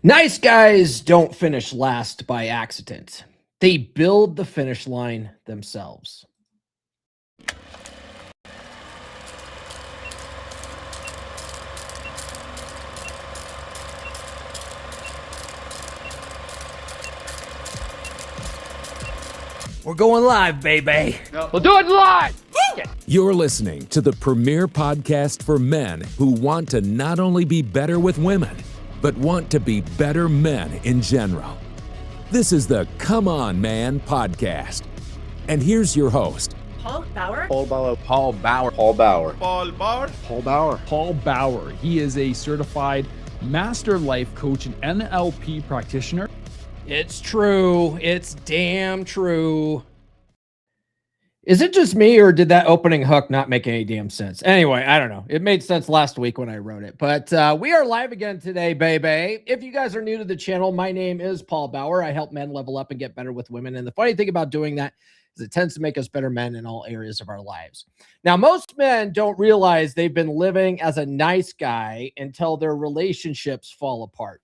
Nice guys don't finish last by accident. They build the finish line themselves. We're going live, baby. We'll do it live. You're listening to the premier podcast for men who want to not only be better with women, but want to be better men in general. This is the Come On Man podcast. And here's your host, Paul Bauer. Paul Bauer. Paul Bauer. Paul Bauer. Paul Bauer. Paul Bauer. Paul Bauer. He is a certified master life coach and NLP practitioner. It's true. It's damn true. Is it just me, or did that opening hook not make any damn sense? Anyway, I don't know. It made sense last week when I wrote it. But we are live again today, baby. If you guys are new to the channel, my name is Paul Bauer. I help men level up and get better with women. And the funny thing about doing that is it tends to make us better men in all areas of our lives. Now, most men don't realize they've been living as a nice guy until their relationships fall apart.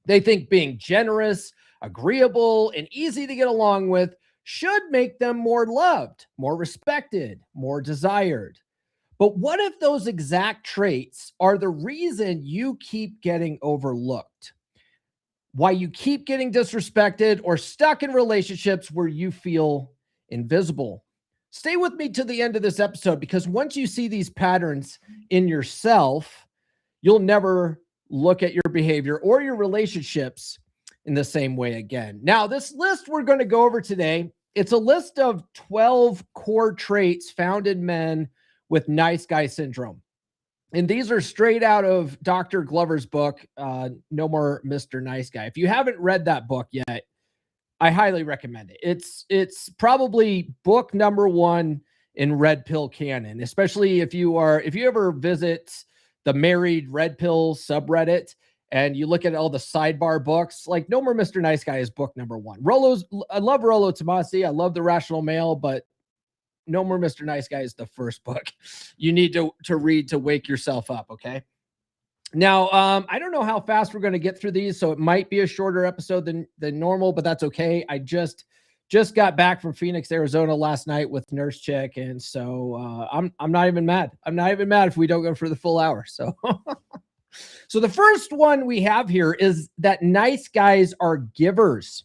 They think being generous, agreeable, and easy to get along with should make them more loved, more respected, more desired. But what if those exact traits are the reason you keep getting overlooked? Why you keep getting disrespected or stuck in relationships where you feel invisible? Stay with me to the end of this episode, because once you see these patterns in yourself, you'll never look at your behavior or your relationships in the same way again. Now, this list we're going to go over today, it's a list of 12 core traits found in men with nice guy syndrome. And these are straight out of Dr. Glover's book, No More Mr. Nice Guy. If you haven't read that book yet, I highly recommend it. It's probably book number one in red pill canon, especially if you ever visit the Married Red Pill subreddit and you look at all the sidebar books, like No More Mr. Nice Guy is book number one. I love Rollo Tomasi. I love The Rational Male, but No More Mr. Nice Guy is the first book you need to read to wake yourself up, okay? Now, I don't know how fast we're going to get through these, so it might be a shorter episode than normal, but that's okay. I just got back from Phoenix, Arizona last night with Nurse Chick, and so I'm not even mad. I'm not even mad if we don't go for the full hour. So, so the first one we have here is that nice guys are givers.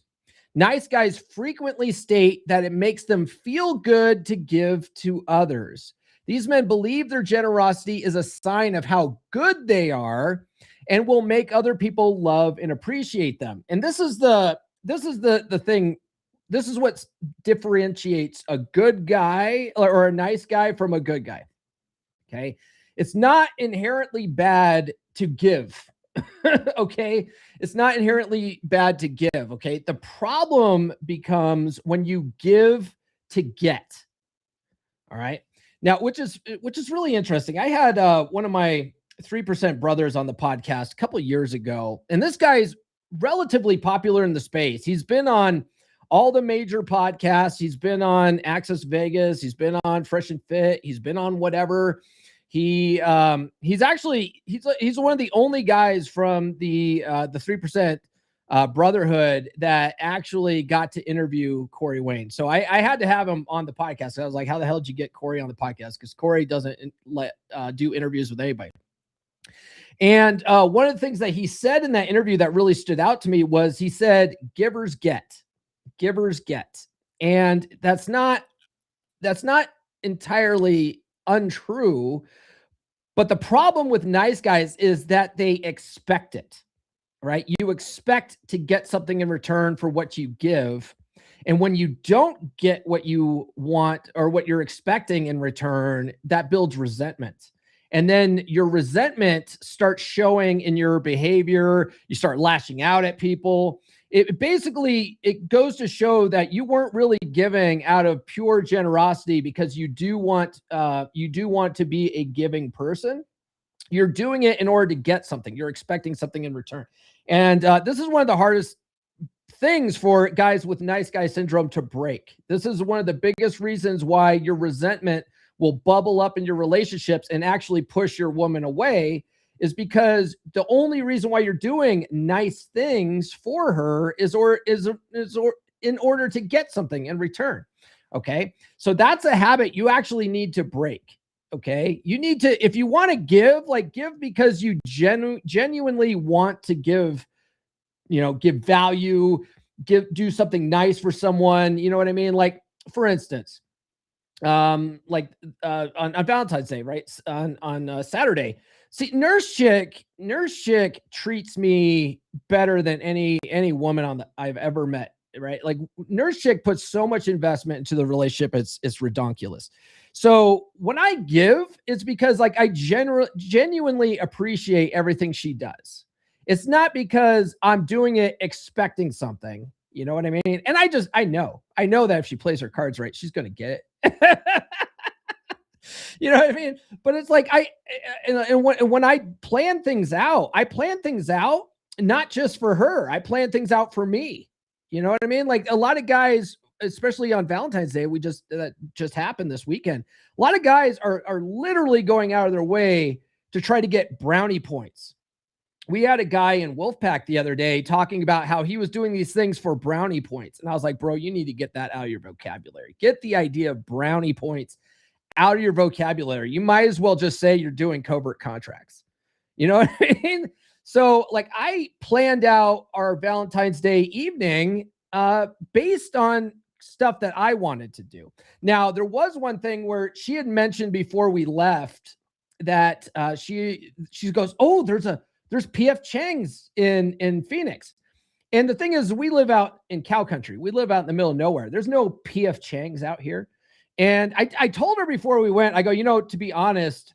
Nice guys frequently state that it makes them feel good to give to others. These men believe their generosity is a sign of how good they are and will make other people love and appreciate them. And this is the thing. This is what differentiates a good guy or a nice guy from a good guy. Okay. It's not inherently bad to give. Okay. It's not inherently bad to give. Okay. The problem becomes when you give to get. All right. Now, which is really interesting. I had one of my 3% brothers on the podcast a couple of years ago, and this guy's relatively popular in the space. He's been on all the major podcasts. He's been on Access Vegas. He's been on Fresh and Fit. He's been on whatever. He's one of the only guys from the 3% brotherhood that actually got to interview Corey Wayne. So I had to have him on the podcast. I was like, how the hell did you get Corey on the podcast? Because Corey doesn't do interviews with anybody. And one of the things that he said in that interview that really stood out to me was he said, givers get. And that's not entirely untrue. But the problem with nice guys is that they expect it. Right? You expect to get something in return for what you give. And when you don't get what you want or what you're expecting in return, that builds resentment. And then your resentment starts showing in your behavior. You start lashing out at people. It goes to show that you weren't really giving out of pure generosity because you do want to be a giving person. You're doing it in order to get something. You're expecting something in return. And this is one of the hardest things for guys with nice guy syndrome to break. This is one of the biggest reasons why your resentment will bubble up in your relationships and actually push your woman away, is because the only reason why you're doing nice things for her is in order to get something in return. Okay. So that's a habit you actually need to break. Okay. You need to, if you want to give, like give because you genuinely want to give, give value, do something nice for someone. You know what I mean? Like, for instance, on Valentine's Day, right? On Saturday. See, Nurse Chick treats me better than any woman I've ever met, right? Like Nurse Chick puts so much investment into the relationship, it's redonkulous. So when I give, it's because like I genuinely appreciate everything she does. It's not because I'm doing it expecting something. You know what I mean? And I know that if she plays her cards right, she's going to get it. You know what I mean? But it's like when I plan things out, not just for her. I plan things out for me. You know what I mean? Like a lot of guys, especially on Valentine's Day, that just happened this weekend. A lot of guys are literally going out of their way to try to get brownie points. We had a guy in Wolfpack the other day talking about how he was doing these things for brownie points. And I was like, bro, you need to get that out of your vocabulary. Get the idea of brownie points out of your vocabulary. You might as well just say you're doing covert contracts. You know what I mean? So like I planned out our Valentine's Day evening based on stuff that I wanted to do. Now, there was one thing where she had mentioned before we left that she goes, oh, there's PF Chang's in Phoenix. And the thing is, we live out in cow country. We live out in the middle of nowhere. There's no PF Chang's out here. And I told her before we went, I go, to be honest,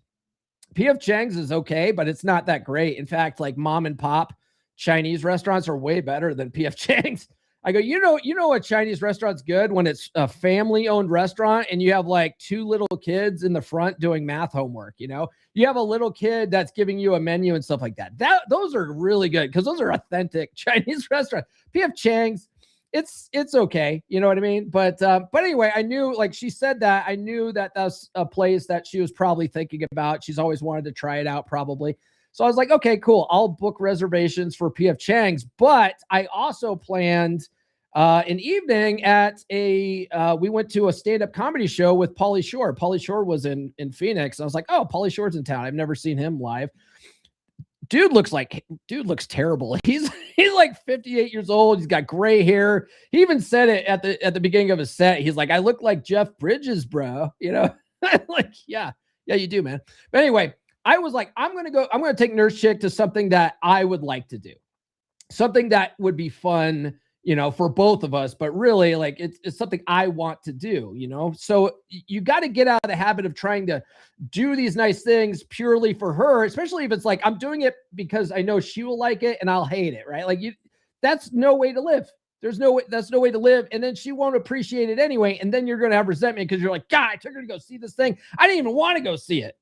PF Chang's is okay, but it's not that great. In fact, like mom and pop Chinese restaurants are way better than PF Chang's. I go, you know, a Chinese restaurant's good when it's a family-owned restaurant and you have like two little kids in the front doing math homework. You have a little kid that's giving you a menu and stuff like that. Those are really good because those are authentic Chinese restaurants. PF Chang's, it's okay. You know what I mean? But anyway, I knew, like she said that, I knew that that's a place that she was probably thinking about. She's always wanted to try it out probably. So I was like, okay, cool. I'll book reservations for PF Chang's. But I also planned an evening at we went to a stand-up comedy show with Pauly Shore. Pauly Shore was in Phoenix. I was like, oh, Pauly Shore's in town. I've never seen him live. Dude looks terrible. He's like 58 years old. He's got gray hair. He even said it at the beginning of his set. He's like, I look like Jeff Bridges, bro. Like, yeah, you do, man. But anyway, I was like, I'm going to take Nurse Chick to something that I would like to do. Something that would be fun, for both of us, but really like it's something I want to do, So you got to get out of the habit of trying to do these nice things purely for her, especially if it's like, I'm doing it because I know she will like it and I'll hate it. Right. Like that's no way to live. That's no way to live. And then she won't appreciate it anyway. And then you're going to have resentment because you're like, God, I took her to go see this thing. I didn't even want to go see it.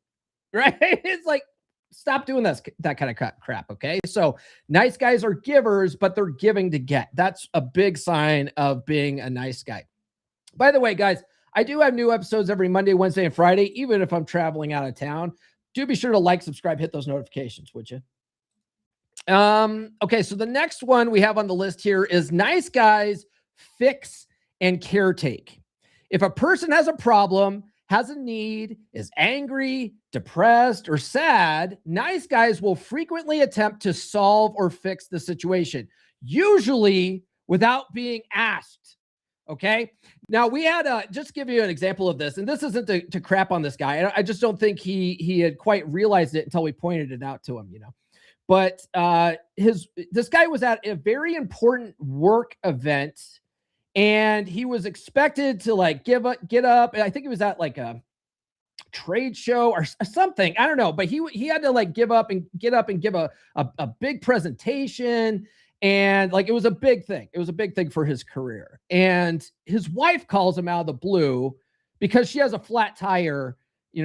Right. It's like, stop doing that kind of crap. Okay. So nice guys are givers, but they're giving to get. That's a big sign of being a nice guy. By the way, guys, I do have new episodes every Monday, Wednesday, and Friday, even if I'm traveling out of town. Do be sure to like, subscribe, hit those notifications, would you? Okay. So the next one we have on the list here is nice guys fix and caretake. If a person has a problem, has a need, is angry, depressed, or sad, nice guys will frequently attempt to solve or fix the situation, usually without being asked. Okay. Now we had just give you an example of this, and this isn't to crap on this guy. I just don't think he had quite realized it until we pointed it out to him, But this guy was at a very important work event. And he was expected to like get up. And I think it was at like a trade show or something. I don't know, but he had to like get up and give a big presentation. And like, it was a big thing. It was a big thing for his career. And his wife calls him out of the blue because she has a flat tire,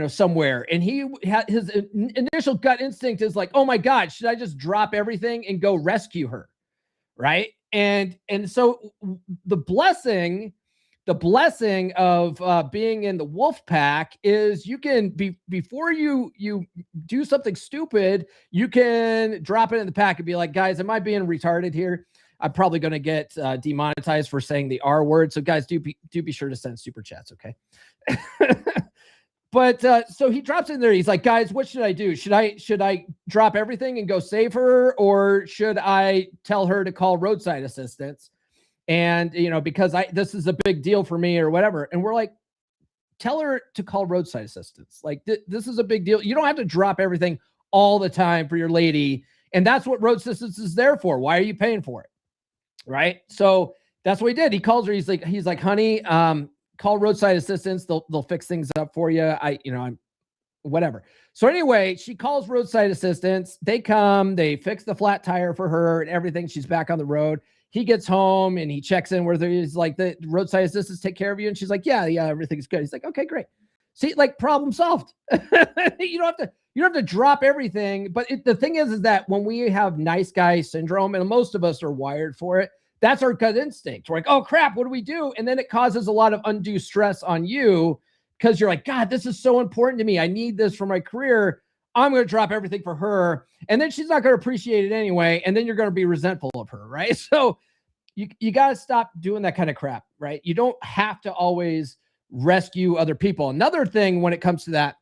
somewhere. And he had his initial gut instinct is like, oh my God, should I just drop everything and go rescue her? Right. And so the blessing the blessing of being in the wolf pack is you can before you do something stupid, you can drop it in the pack and be like, guys, am I being retarded here? I'm probably going to get demonetized for saying the R word. So guys, do be sure to send super chats. Okay. But so he drops in there. He's like, guys, what should I do? Should I drop everything and go save her? Or should I tell her to call roadside assistance? And, because this is a big deal for me or whatever. And we're like, tell her to call roadside assistance. Like this is a big deal. You don't have to drop everything all the time for your lady. And that's what road assistance is there for. Why are you paying for it? Right. So that's what he did. He calls her. He's like, honey, call roadside assistance. They'll fix things up for you. I'm whatever. So anyway, she calls roadside assistance. They come, they fix the flat tire for her and everything. She's back on the road. He gets home and he checks in with her. He's like, the roadside assistants take care of you. And she's like, yeah, everything's good. He's like, okay, great. See, like problem solved. You don't have to drop everything. But the thing is that when we have nice guy syndrome, and most of us are wired for it, that's our gut instinct. We're like, oh crap, what do we do? And then it causes a lot of undue stress on you because you're like, God, this is so important to me. I need this for my career. I'm going to drop everything for her. And then she's not going to appreciate it anyway. And then you're going to be resentful of her, right? So you got to stop doing that kind of crap, right? You don't have to always rescue other people. Another thing when it comes to that,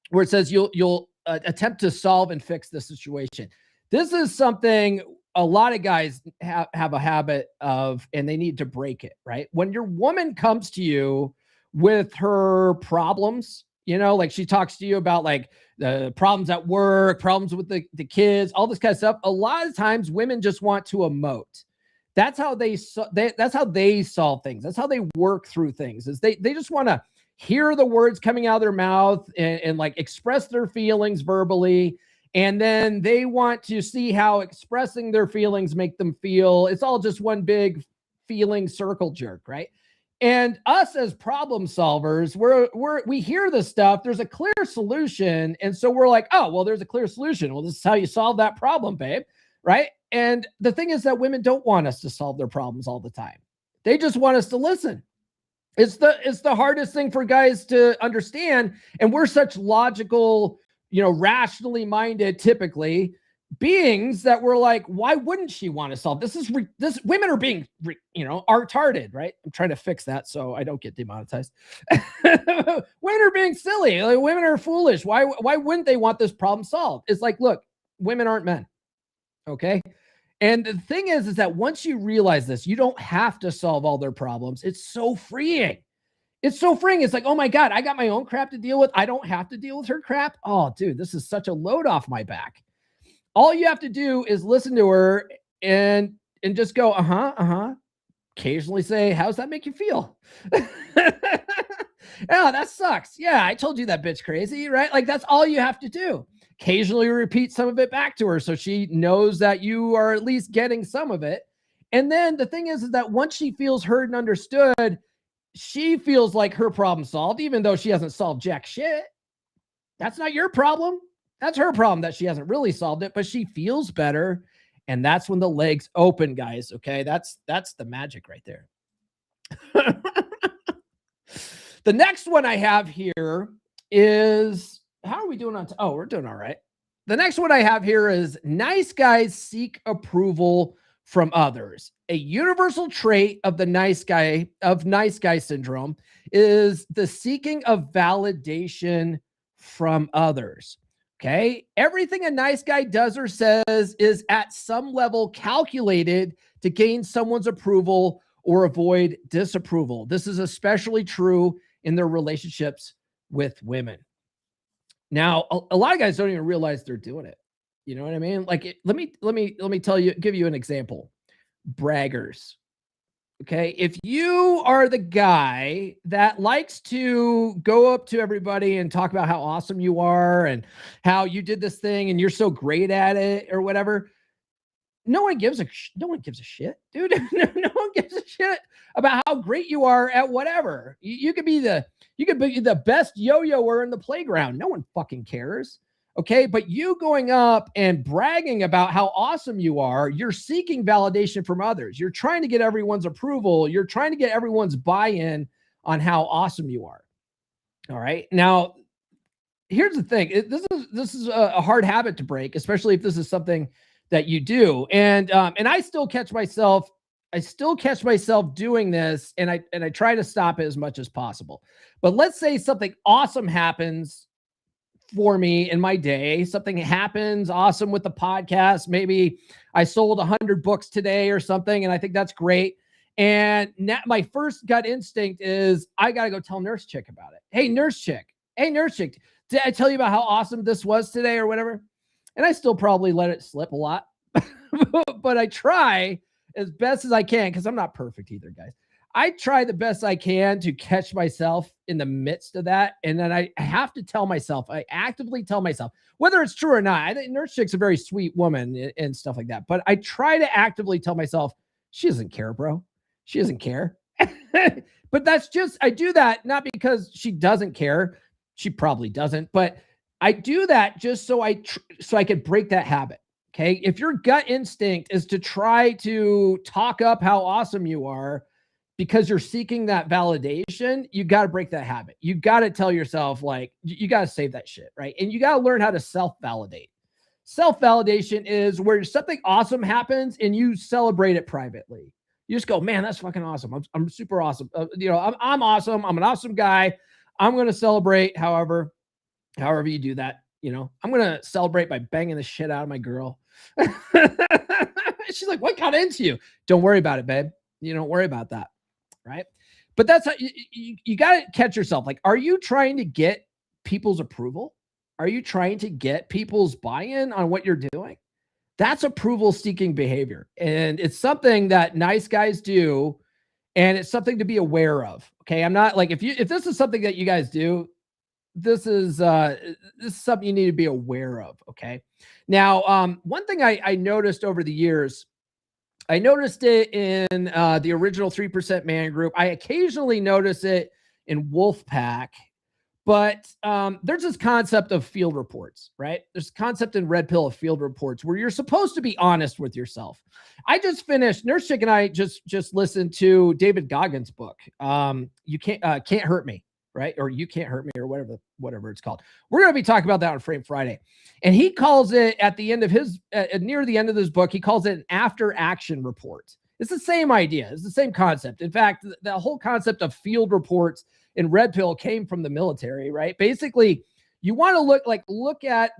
where it says you'll attempt to solve and fix the situation. This is something a lot of guys have a habit of, and they need to break it, right? When your woman comes to you with her problems, like she talks to you about like the problems at work, problems with the kids, all this kind of stuff. A lot of times women just want to emote. That's how they solve things. That's how they work through things, is they just want to hear the words coming out of their mouth and like express their feelings verbally. And then they want to see how expressing their feelings make them feel. It's all just one big feeling circle jerk, right? And us as problem solvers, we hear this stuff. There's a clear solution. And so we're like, oh, well, there's a clear solution. Well, this is how you solve that problem, babe. Right. And the thing is that women don't want us to solve their problems all the time. They just want us to listen. It's the hardest thing for guys to understand. And we're such logical, rationally minded, typically beings that we're like, why wouldn't she want to solve this? Women are being, retarded, right? I'm trying to fix that so I don't get demonetized. Women are being silly. Like, women are foolish. Why wouldn't they want this problem solved? It's like, look, women aren't men. Okay. And the thing is that once you realize this, you don't have to solve all their problems. It's so freeing. It's so freeing. It's like, oh my God, I got my own crap to deal with. I don't have to deal with her crap. Oh, dude, this is such a load off my back. All you have to do is listen to her and just go, occasionally say, how's that make you feel? Oh, that sucks. Yeah, I told you that bitch crazy, right? Like, that's all you have to do. Occasionally repeat some of it back to her so she knows that you are at least getting some of it. And then the thing is that once she feels heard and understood, she feels like her problem solved, even though she hasn't solved jack shit. That's not your problem. That's her problem that she hasn't really solved it, but she feels better. And that's when the legs open, guys. Okay. That's the magic right there. The next one I have here is, how are we doing on? Oh, we're doing all right. The next one I have here is nice guys seek approval from others. A universal trait of the nice guy syndrome is the seeking of validation from others. Okay. Everything a nice guy does or says is at some level calculated to gain someone's approval or avoid disapproval. This is especially true in their relationships with women. Now, a lot of guys don't even realize they're doing it. You know what I mean? Like, let me give you an example. Braggers. Okay. If you are the guy that likes to go up to everybody and talk about how awesome you are and how you did this thing and you're so great at it or whatever, no one gives a shit, dude. No one gives a shit about how great you are at whatever. You could be the best yo-yoer in the playground. No one fucking cares. Okay. But you going up and bragging about how awesome you are, you're seeking validation from others. You're trying to get everyone's approval. You're trying to get everyone's buy-in on how awesome you are. All right. Now, here's the thing. This is a hard habit to break, especially if this is something that you do. And I still catch myself. I still catch myself doing this, and I try to stop it as much as possible. But let's say something awesome happens for me in my day. Something happens awesome with the podcast. Maybe I sold 100 books today or something, and I think that's great. And now my first gut instinct is I got to go tell Nurse Chick about it. Hey, Nurse Chick. Hey, Nurse Chick. Did I tell you about how awesome this was today or whatever? And I still probably let it slip a lot, but I try as best as I can, because I'm not perfect either, guys. I try the best I can to catch myself in the midst of that. And then I have to tell myself, I actively tell myself, whether it's true or not. I think Nurse Chick's a very sweet woman and stuff like that. But I try to actively tell myself, she doesn't care, bro. She doesn't care. But that's just, I do that not because she doesn't care. She probably doesn't. But I do that just so I could break that habit. Okay. If your gut instinct is to try to talk up how awesome you are because you're seeking that validation, you got to break that habit. You got to tell yourself, like, you got to save that shit. Right. And you got to learn how to self-validate. Self-validation is where something awesome happens and you celebrate it privately. You just go, man, that's fucking awesome. I'm super awesome. I'm awesome. I'm an awesome guy. I'm going to celebrate however you do that. I'm going to celebrate by banging the shit out of my girl. She's like, what got into you? Don't worry about it, babe. You don't worry about that. Right. But that's how you got to catch yourself. Like, are you trying to get people's approval? Are you trying to get people's buy-in on what you're doing? That's approval seeking behavior. And it's something that nice guys do. And it's something to be aware of. Okay. I'm not like, if this is something that you guys do, this is something you need to be aware of. Okay. Now, one thing I noticed over the years, I noticed it in the original 3% Man group. I occasionally notice it in Wolfpack, but there's this concept of field reports, right? There's a concept in Red Pill of field reports where you're supposed to be honest with yourself. I just finished, Nurse Chick and I just listened to David Goggins' book. You can't hurt me. Right? Or you can't hurt me, or whatever it's called. We're going to be talking about that on Frame Friday. And he calls it at the end of his, near the end of this book, he calls it an after action report. It's the same idea. It's the same concept. In fact, the whole concept of field reports in Red Pill came from the military, right? Basically, you want to look at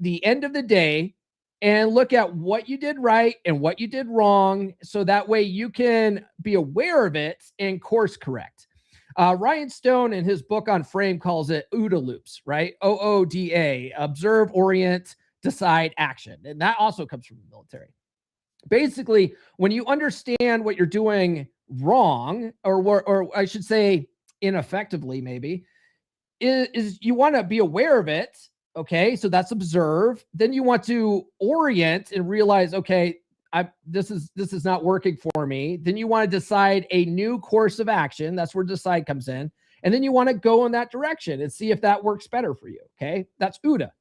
the end of the day and look at what you did right and what you did wrong. So that way you can be aware of it and course correct. Ryan Stone in his book on Frame calls it OODA loops, right? OODA, observe, orient, decide, action. And that also comes from the military. Basically, when you understand what you're doing wrong, or I should say ineffectively, maybe, is you want to be aware of it. Okay. So that's observe. Then you want to orient and realize, okay, this is not working for me. Then you want to decide a new course of action. That's where decide comes in. And then you want to go in that direction and see if that works better for you. Okay. That's OODA.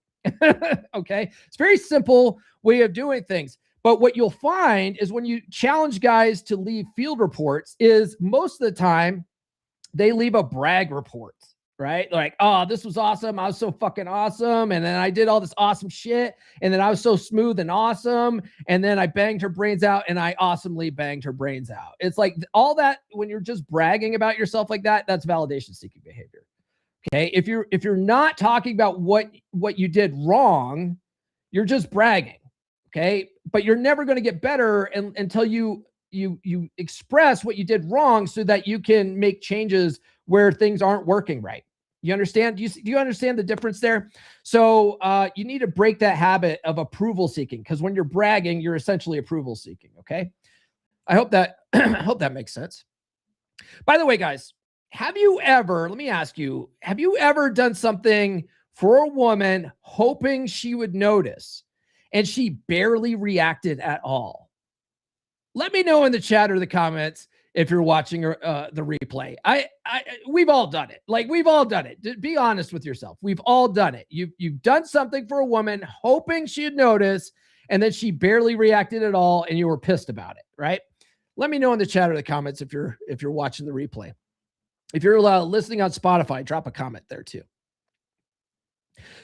Okay. It's a very simple way of doing things. But what you'll find is when you challenge guys to leave field reports is most of the time they leave a brag report. Right? Like, oh, this was awesome. I was so fucking awesome. And then I did all this awesome shit. And then I was so smooth and awesome. And then I banged her brains out and I awesomely banged her brains out. It's like all that when you're just bragging about yourself like that, that's validation seeking behavior. Okay. If you're not talking about what you did wrong, you're just bragging. Okay. But you're never going to get better until you express what you did wrong so that you can make changes where things aren't working right. You understand? Do you understand the difference there? So you need to break that habit of approval seeking, because when you're bragging, you're essentially approval seeking. Okay. I hope that makes sense. By the way, guys, let me ask you, have you ever done something for a woman hoping she would notice and she barely reacted at all? Let me know in the chat or the comments if you're watching the replay. We've all done it. Like, we've all done it. Be honest with yourself. We've all done it. You've done something for a woman hoping she'd notice, and then she barely reacted at all, and you were pissed about it, right? Let me know in the chat or the comments if you're watching the replay. If you're listening on Spotify, drop a comment there too.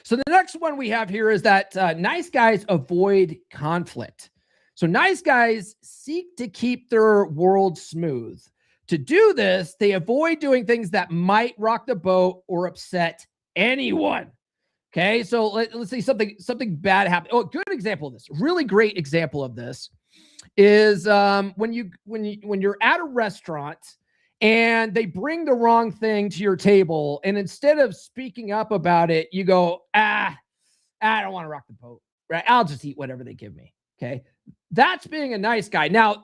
So the next one we have here is that nice guys avoid conflict. So nice guys seek to keep their world smooth. To do this, they avoid doing things that might rock the boat or upset anyone. Okay, so let's say something bad happened. Oh, good example of this. Really great example of this is when you're at a restaurant and they bring the wrong thing to your table, and instead of speaking up about it, you go, I don't want to rock the boat, right? I'll just eat whatever they give me. Okay, that's being a nice guy. Now,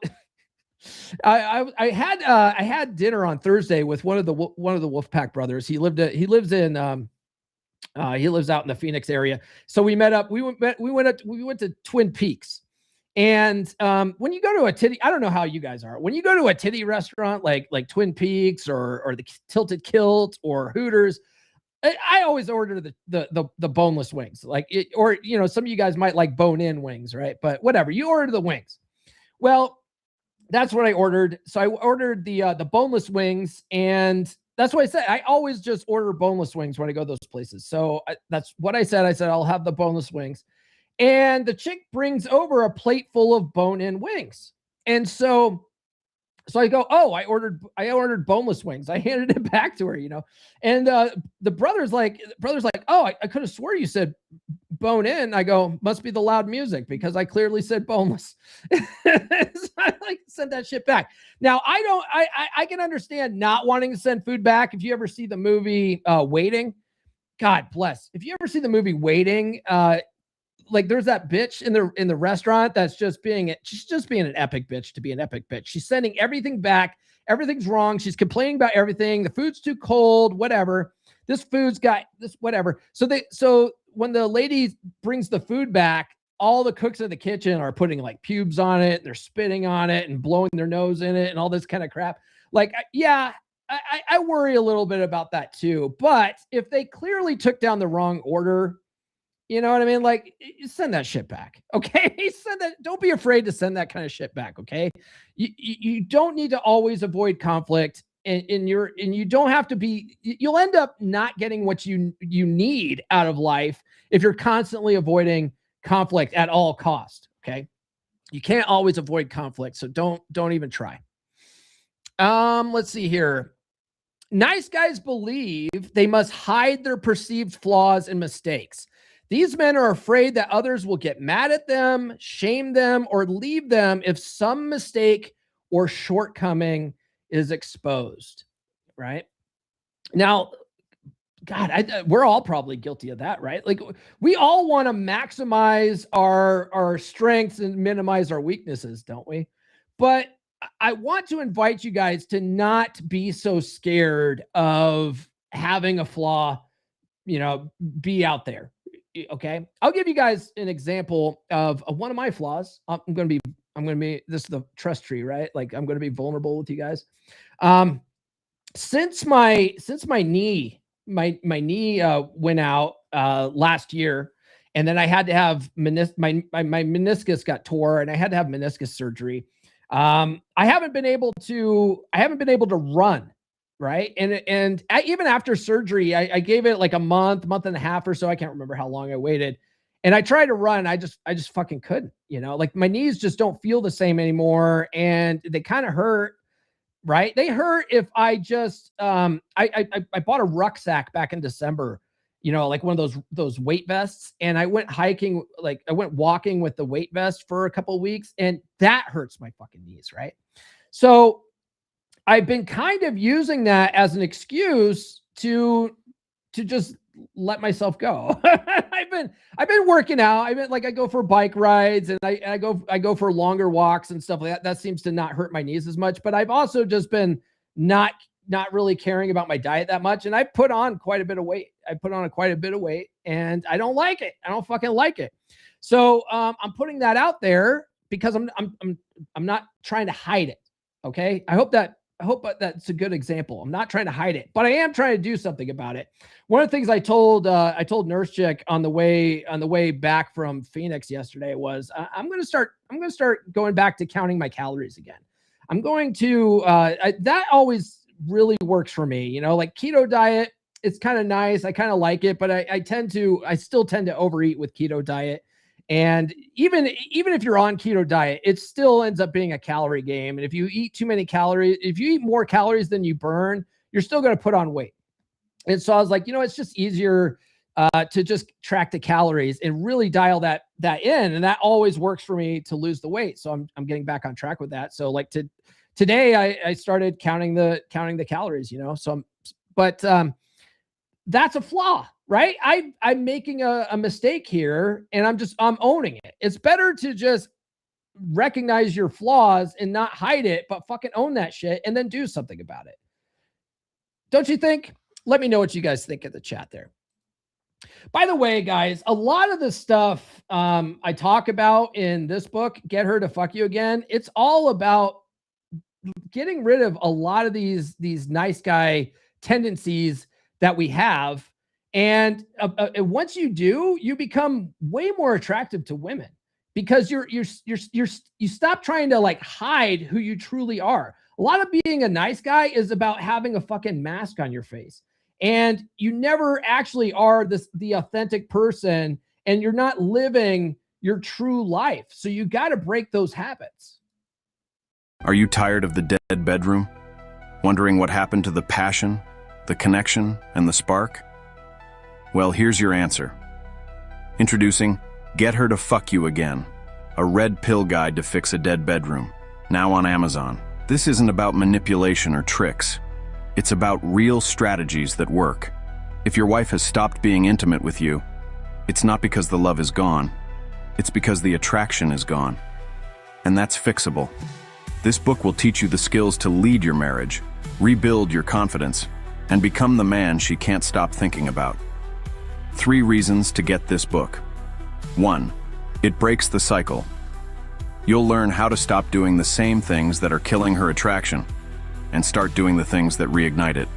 I had dinner on Thursday with one of the Wolfpack brothers. He lives out in the Phoenix area. So we met up. We went to Twin Peaks. And when you go to a titty, I don't know how you guys are. When you go to a titty restaurant like Twin Peaks or the Tilted Kilt or Hooters, I always order the boneless wings. Like it, or some of you guys might like bone-in wings, right? But whatever, you order the wings. Well, that's what I ordered. So I ordered the boneless wings, and that's what I said. I always just order boneless wings when I go to those places. So that's what I said. I said I'll have the boneless wings. And the chick brings over a plate full of bone-in wings. And so I go, oh, I ordered boneless wings. I handed it back to her, and the brother's like, oh, I could have swore you said bone-in. I go, must be the loud music, because I clearly said boneless. So I sent that shit back. Now I can understand not wanting to send food back. If you ever see the movie Waiting, God bless. If you ever see the movie Waiting, like there's that bitch in the restaurant that's she's just being an epic bitch to be an epic bitch. She's sending everything back. Everything's wrong. She's complaining about everything. The food's too cold, whatever. This food's got this, whatever. So when the lady brings the food back, all the cooks in the kitchen are putting like pubes on it, and they're spitting on it and blowing their nose in it and all this kind of crap. Like, yeah, I worry a little bit about that too. But if they clearly took down the wrong order, you know what I mean? Like, send that shit back. Okay. Send that. Don't be afraid to send that kind of shit back. Okay. You don't need to always avoid conflict, and you don't have to be, you'll end up not getting what you need out of life if you're constantly avoiding conflict at all cost. Okay. You can't always avoid conflict. So don't even try. Let's see here. Nice guys believe they must hide their perceived flaws and mistakes. These men are afraid that others will get mad at them, shame them, or leave them if some mistake or shortcoming is exposed, right? Now, God, we're all probably guilty of that, right? Like, we all want to maximize our strengths and minimize our weaknesses, don't we? But I want to invite you guys to not be so scared of having a flaw, be out there. Okay. I'll give you guys an example of one of my flaws. I'm going to be, this is the trust tree, right? Like, I'm going to be vulnerable with you guys. Since my knee went out last year, and then I had to have my meniscus got tore, and I had to have meniscus surgery. I haven't been able to run. Right. And even after surgery, I gave it like a month and a half or so. I can't remember how long I waited. And I tried to run. I just fucking couldn't, like my knees just don't feel the same anymore. And they kind of hurt. Right. They hurt if I just, I bought a rucksack back in December, like one of those weight vests. And I went hiking, like I went walking with the weight vest for a couple of weeks, and that hurts my fucking knees. Right. So I've been kind of using that as an excuse to just let myself go. I've been working out. I go for bike rides, and I go for longer walks and stuff like that. That seems to not hurt my knees as much. But I've also just been not really caring about my diet that much, and I put on quite a bit of weight. And I don't like it. I don't fucking like it. So I'm putting that out there because I'm not trying to hide it. Okay. I hope that's a good example. I'm not trying to hide it, but I am trying to do something about it. One of the things I told Nurse Chick on the way back from Phoenix yesterday was I'm going to start going back to counting my calories again. I'm going to, that always really works for me. You know, like keto diet, it's kind of nice. I kind of like it, but I still tend to overeat with keto diet. And even if you're on keto diet, it still ends up being a calorie game. And if you eat too many calories, if you eat more calories than you burn, you're still going to put on weight. And so I was like, it's just easier to just track the calories and really dial that in. And that always works for me to lose the weight. So I'm getting back on track with that. So like today I started counting the calories, so that's a flaw, right? I'm making a mistake here and I'm owning it. It's better to just recognize your flaws and not hide it, but fucking own that shit and then do something about it. Don't you think? Let me know what you guys think in the chat there. By the way, guys, a lot of the stuff I talk about in this book, Get Her to Fuck You Again, it's all about getting rid of a lot of these nice guy tendencies that we have. And once you do, you become way more attractive to women because you stop trying to like hide who you truly are. A lot of being a nice guy is about having a fucking mask on your face. And you never actually are the authentic person, and you're not living your true life. So you got to break those habits. Are you tired of the dead bedroom? Wondering what happened to the passion, the connection, and the spark? Well, here's your answer. Introducing Get Her to Fuck You Again, a red pill guide to fix a dead bedroom, now on Amazon. This isn't about manipulation or tricks. It's about real strategies that work. If your wife has stopped being intimate with you, it's not because the love is gone. It's because the attraction is gone. And that's fixable. This book will teach you the skills to lead your marriage, rebuild your confidence, and become the man she can't stop thinking about. 3 reasons to get this book. 1. It breaks the cycle. You'll learn how to stop doing the same things that are killing her attraction and start doing the things that reignite it.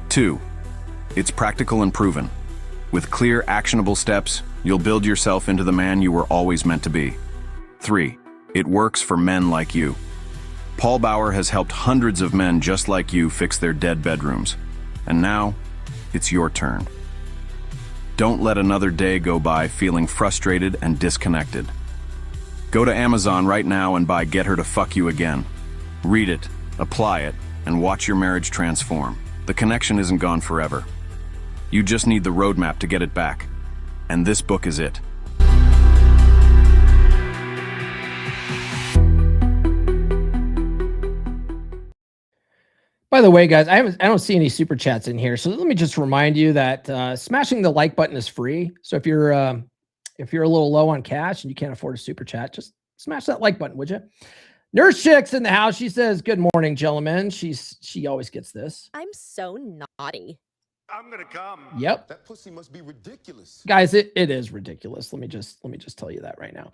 2. It's practical and proven. With clear, actionable steps, you'll build yourself into the man you were always meant to be. 3. It works for men like you. Paul Bauer has helped hundreds of men just like you fix their dead bedrooms. And now, it's your turn. Don't let another day go by feeling frustrated and disconnected. Go to Amazon right now and buy Get Her to Fuck You Again. Read it, apply it, and watch your marriage transform. The connection isn't gone forever. You just need the roadmap to get it back. And this book is it. By the way, guys, I don't see any super chats in here, so let me just remind you that smashing the like button is free. So if you're a little low on cash and you can't afford a super chat, just smash that like button, would you? Nurse Chick's in the house. She says, "Good morning, gentlemen." She always gets this. I'm so naughty. I'm gonna come. Yep. That pussy must be ridiculous. Guys, it is ridiculous. Let me just tell you that right now.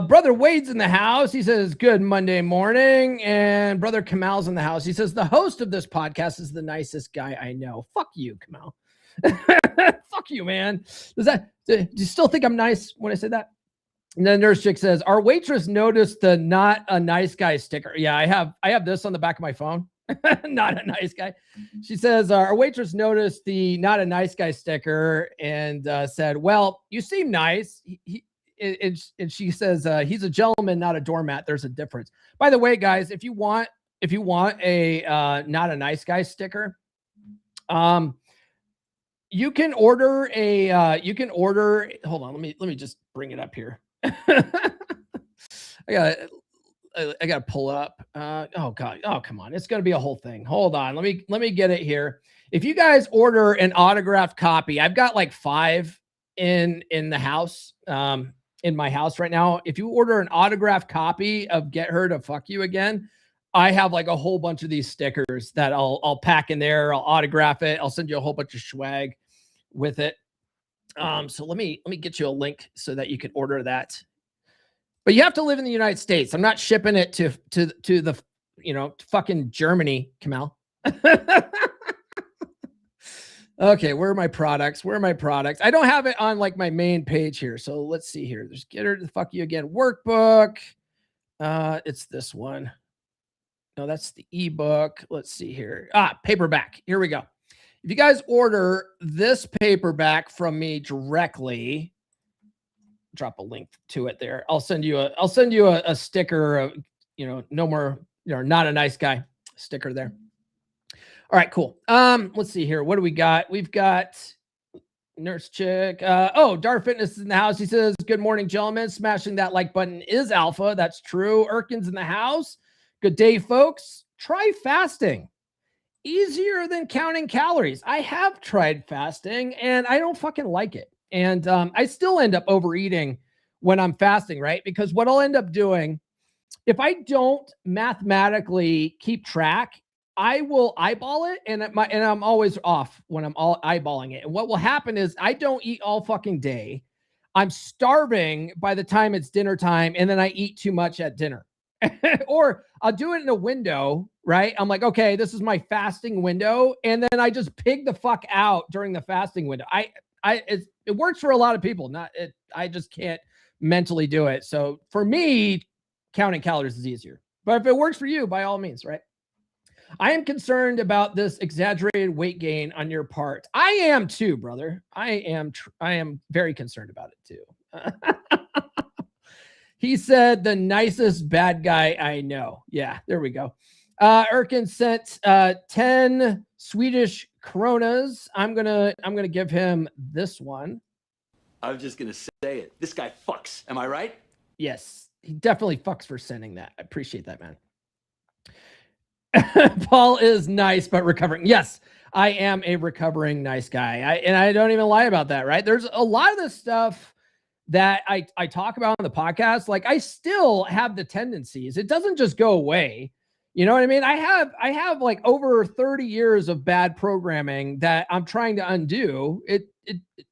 Brother Wade's in the house. He says, "Good Monday morning." And Brother Kamal's in the house. He says, "The host of this podcast is the nicest guy I know." Fuck you, Kamal. Fuck you, man. Do you still think I'm nice when I said that? And then Nurse Chick says, "Our waitress noticed the not a nice guy sticker." Yeah, I have this on the back of my phone. Not a nice guy. She says, "Our waitress noticed the not a nice guy sticker and said, 'Well, you seem nice.' And she says, 'He's a gentleman, not a doormat. There's a difference.'" By the way, guys, if you want a not a nice guy sticker, you can order hold on, let me just bring it up here. I gotta pull up. Oh God. Oh, come on. It's gonna be a whole thing. Hold on. Let me get it here. If you guys order an autographed copy, I've got like 5 in the house, in my house right now. If you order an autographed copy of Get Her to Fuck You Again, I have like a whole bunch of these stickers that I'll pack in there. I'll autograph it. I'll send you a whole bunch of swag with it. So let me get you a link so that you can order that. But you have to live in the United States. I'm not shipping it to the, fucking Germany, Kamal. Okay, where are my products? I don't have it on like my main page here. So let's see here. There's Get Her to Fuck You Again workbook. It's this one. No, that's the ebook. Let's see here. Paperback. Here we go. If you guys order this paperback from me directly, drop a link to it there. I'll send you a sticker, no more, not a nice guy sticker there. All right, cool. Let's see here. What do we got? We've got Nurse Chick. Dar Fitness is in the house. He says, good morning, gentlemen. Smashing that like button is alpha. That's true. Erkin's in the house. Good day, folks. Try fasting. Easier than counting calories. I have tried fasting and I don't fucking like it. And I still end up overeating when I'm fasting, right? Because what I'll end up doing, if I don't mathematically keep track, I will eyeball it, and I'm always off when I'm all eyeballing it. And what will happen is I don't eat all fucking day. I'm starving by the time it's dinner time, and then I eat too much at dinner. Or I'll do it in a window, right? I'm like, okay, this is my fasting window, and then I just pig the fuck out during the fasting window. It works for a lot of people. I just can't mentally do it. So for me, counting calories is easier. But if it works for you, by all means, right? I am concerned about this exaggerated weight gain on your part. I am too, brother. I am very concerned about it too. He said the nicest bad guy I know. Yeah, there we go. Erkin sent 10 Swedish kronas. I'm gonna give him this one. I was just gonna say it. This guy fucks. Am I right? Yes, he definitely fucks for sending that. I appreciate that, man. Paul is nice, but recovering. Yes, I am a recovering nice guy. And I don't even lie about that, right? There's a lot of this stuff that I talk about on the podcast. Like I still have the tendencies. It doesn't just go away. You know what I mean? I have like over 30 years of bad programming that I'm trying to undo. It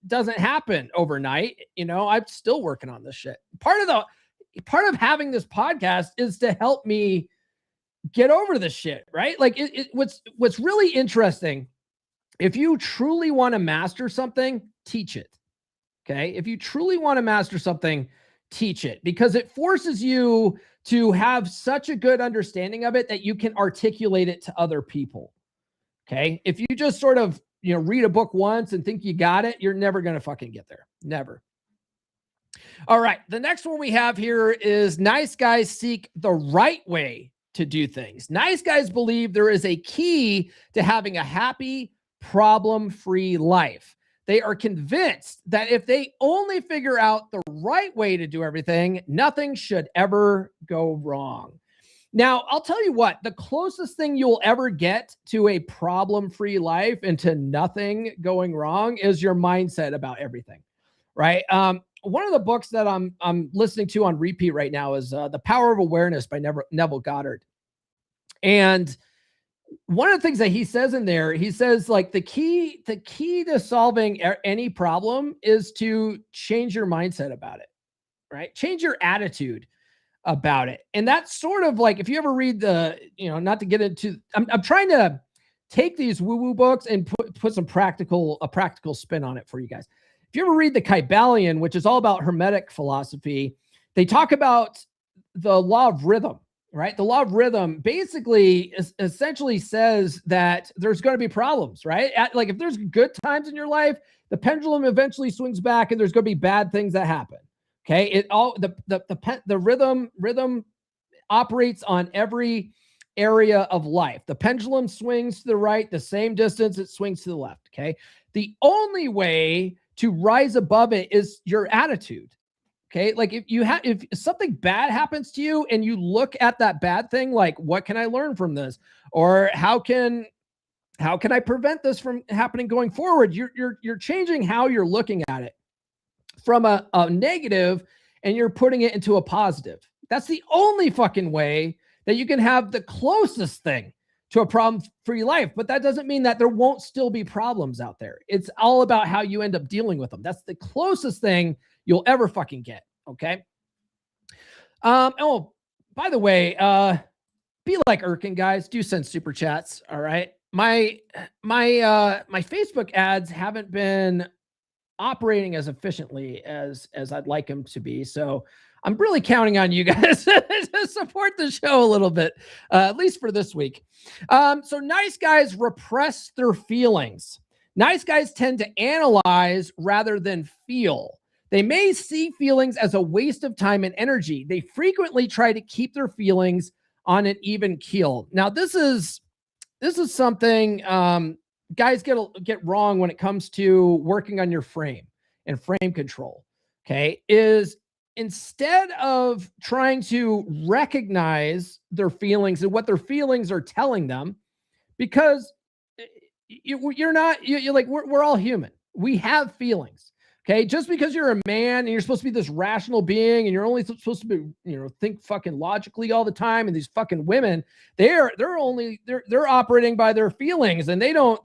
doesn't happen overnight. I'm still working on this shit. Part of having this podcast is to help me get over this shit, right? Like what's really interesting, if you truly want to master something, teach it. Okay. If you truly want to master something, teach it, because it forces you to have such a good understanding of it that you can articulate it to other people. Okay. If you just sort of, read a book once and think you got it, you're never going to fucking get there. Never. All right. The next one we have here is nice guys seek the right way to do things. Nice guys believe there is a key to having a happy, problem-free life. They are convinced that if they only figure out the right way to do everything, nothing should ever go wrong. Now, I'll tell you what, the closest thing you'll ever get to a problem-free life and to nothing going wrong is your mindset about everything, right? One of the books that I'm listening to on repeat right now is The Power of Awareness by Neville Goddard. And one of the things that he says in there, he says like the key to solving any problem is to change your mindset about it, right? Change your attitude about it. And that's sort of like, if you ever read not to get into, I'm trying to take these woo-woo books and put a practical spin on it for you guys. If you ever read the Kybalion, which is all about Hermetic philosophy, they talk about the law of rhythm, right? The law of rhythm basically essentially says that there's going to be problems, right? Like if there's good times in your life, the pendulum eventually swings back and there's going to be bad things that happen. Okay. The rhythm operates on every area of life. The pendulum swings to the right, the same distance it swings to the left. Okay. The only way to rise above it is your attitude. Okay. Like if something bad happens to you and you look at that bad thing, like, what can I learn from this? Or how can I prevent this from happening going forward? You're changing how you're looking at it from a negative and you're putting it into a positive. That's the only fucking way that you can have the closest thing to a problem-free life. But that doesn't mean that there won't still be problems out there. It's all about how you end up dealing with them. That's the closest thing you'll ever fucking get. Okay. Oh, by the way, be like Erkin, guys. Do send super chats. All right. My Facebook ads haven't been operating as efficiently as I'd like them to be. So I'm really counting on you guys to support the show a little bit, at least for this week. So nice guys repress their feelings. Nice guys tend to analyze rather than feel. They may see feelings as a waste of time and energy. They frequently try to keep their feelings on an even keel. Now, this is something guys get wrong when it comes to working on your frame and frame control. Okay, is instead of trying to recognize their feelings and what their feelings are telling them, because you're like we're all human. We have feelings. Okay, just because you're a man and you're supposed to be this rational being and you're only supposed to be, think fucking logically all the time, and these fucking women, they're operating by their feelings, and they don't,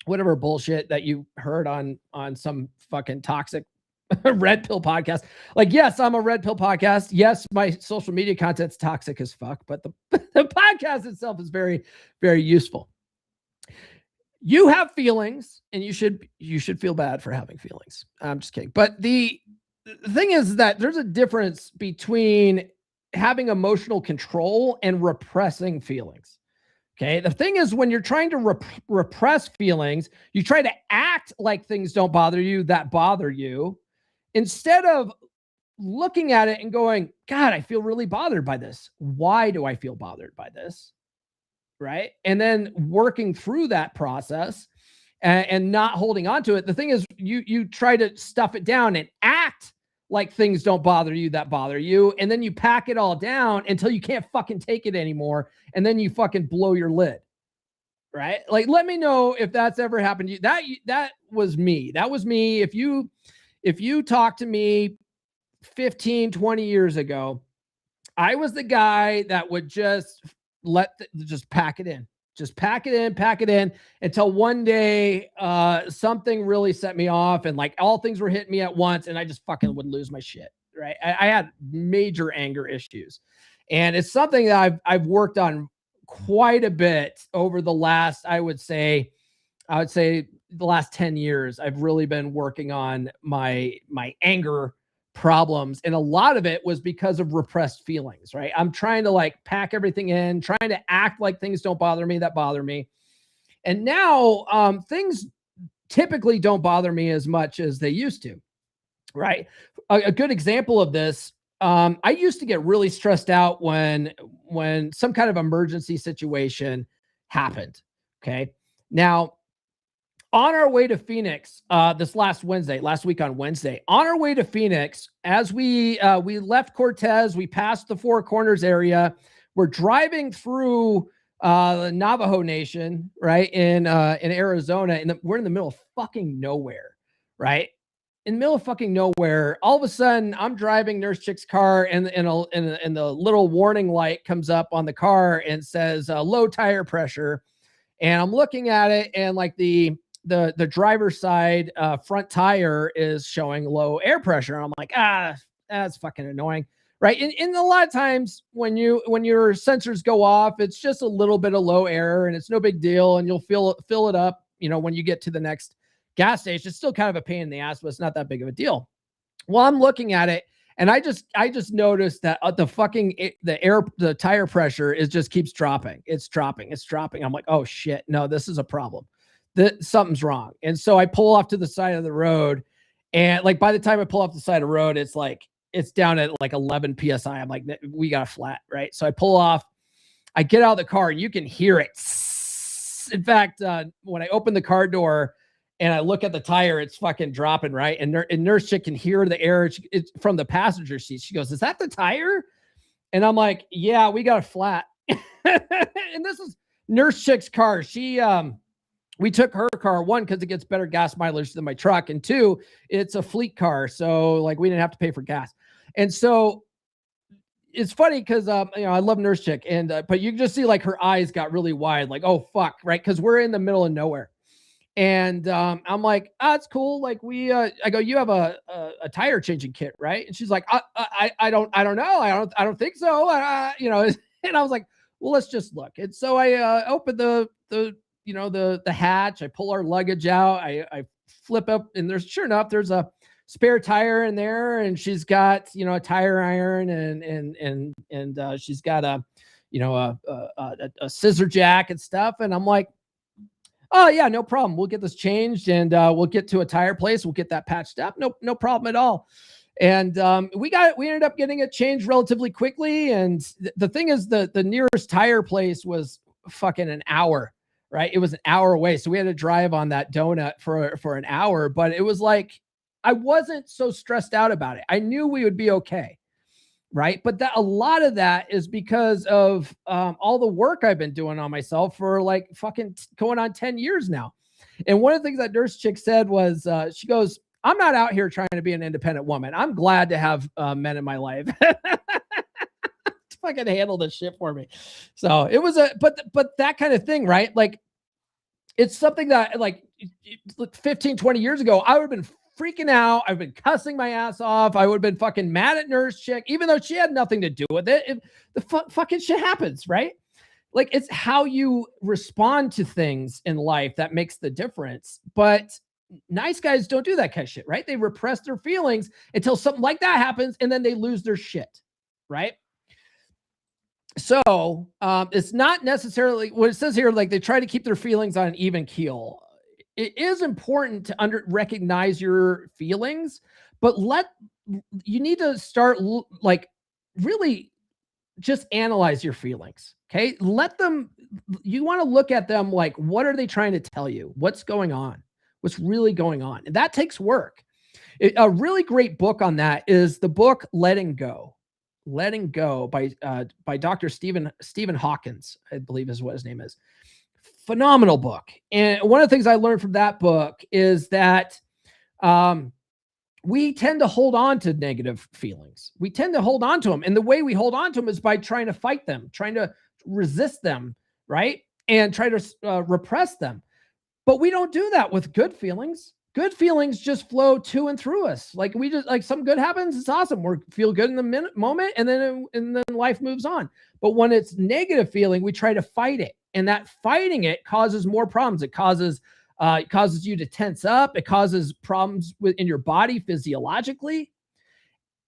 whatever bullshit that you heard on some fucking toxic red pill podcast. Like, yes, I'm a red pill podcast. Yes, my social media content's toxic as fuck, but the podcast itself is very, very useful. You have feelings, and you should feel bad for having feelings. I'm just kidding. But the thing is that there's a difference between having emotional control and repressing feelings. Okay. The thing is, when you're trying to repress feelings, you try to act like things don't bother you that bother you, instead of looking at it and going, God, I feel really bothered by this. Why do I feel bothered by this? Right. And then working through that process and not holding on to it. The thing is, you try to stuff it down and act like things don't bother you that bother you. And then you pack it all down until you can't fucking take it anymore. And then you fucking blow your lid. Right. Like, let me know if that's ever happened to you. That was me. That was me. If you talked to me 15, 20 years ago, I was the guy that would just just pack it in until one day something really set me off, and like all things were hitting me at once, and I just fucking would lose my shit. Right. I had major anger issues, and it's something that I've worked on quite a bit over the last, I would say the last 10 years. I've really been working on my anger problems, and a lot of it was because of repressed feelings. Right. I'm trying to like pack everything in, trying to act like things don't bother me that bother me. And now things typically don't bother me as much as they used to. Right. A good example of this, I used to get really stressed out when some kind of emergency situation happened. Okay. Now, on our way to Phoenix, this last week on Wednesday, on our way to Phoenix, as we left Cortez, we passed the Four Corners area. We're driving through the Navajo Nation, right, in Arizona, and we're in the middle of fucking nowhere, right? In the middle of fucking nowhere. All of a sudden, I'm driving Nurse Chick's car, and the little warning light comes up on the car and says low tire pressure, and I'm looking at it, and like the driver's side front tire is showing low air pressure. And I'm like, that's fucking annoying. Right. And a lot of times when your sensors go off, it's just a little bit of low air and it's no big deal. And you'll fill it up, when you get to the next gas station. It's still kind of a pain in the ass, but it's not that big of a deal. Well, I'm looking at it, and I just noticed that the tire pressure just keeps dropping. It's dropping. I'm like, oh shit, no, this is a problem. That something's wrong. And so I pull off to the side of the road, and like by the time I pull off the side of the road, it's down at like 11 PSI. I'm like, we got a flat, right? So I pull off, I get out of the car, and you can hear it. In fact, when I open the car door and I look at the tire, it's fucking dropping, right? And Nurse Chick can hear the air it's from the passenger seat. She goes, is that the tire? And I'm like, yeah, we got a flat. And this is Nurse Chick's car. We took her car, one, because it gets better gas mileage than my truck, and two, it's a fleet car, so like we didn't have to pay for gas. And so it's funny because I love Nurse Chick, and but you can just see like her eyes got really wide, like, oh fuck, right? Because we're in the middle of nowhere. And I'm like, oh, it's cool. Like I go, you have a tire changing kit, right? And she's like, I don't know. I don't think so. You know, and I was like, well, let's just look. And so I open the hatch. I pull our luggage out. I flip up, and sure enough, there's a spare tire in there, and she's got, you know, a tire iron, and she's got a scissor jack and stuff. And I'm like, oh yeah, no problem. We'll get this changed, and we'll get to a tire place. We'll get that patched up. No problem at all. And we ended up getting it changed relatively quickly. And the thing is, the nearest tire place was fucking an hour, right? It was an hour away. So we had to drive on that donut for an hour, but it was like, I wasn't so stressed out about it. I knew we would be okay. Right. But a lot of that is because of all the work I've been doing on myself for like fucking going on 10 years now. And one of the things that nurse chick said was, she goes, I'm not out here trying to be an independent woman. I'm glad to have men in my life to fucking handle this shit for me. So it was but that kind of thing, right? Like, it's something that like 15, 20 years ago, I would have been freaking out. I've been cussing my ass off. I would have been fucking mad at nurse chick, even though she had nothing to do with it. The fucking shit happens, right? Like, it's how you respond to things in life that makes the difference. But nice guys don't do that kind of shit, right? They repress their feelings until something like that happens, and then they lose their shit, right? So it's not necessarily what it says here. Like, they try to keep their feelings on an even keel. It is important to recognize your feelings, but you need to start like really just analyze your feelings. Okay. You want to look at them like, what are they trying to tell you? What's going on? What's really going on? And that takes work. A really great book on that is the book Letting Go by Dr. Stephen Hawkins, I believe is what his name is. Phenomenal book. And one of the things I learned from that book is that we tend to hold on to negative feelings. We tend to hold on to them. And the way we hold on to them is by trying to fight them, trying to resist them, right? And try to repress them. But we don't do that with good feelings. Good feelings just flow to and through us. Like, we just, like, some good happens, it's awesome. We feel good in the moment, and then life moves on. But when it's negative feeling, we try to fight it. And that fighting it causes more problems. It causes you to tense up. It causes problems in your body physiologically.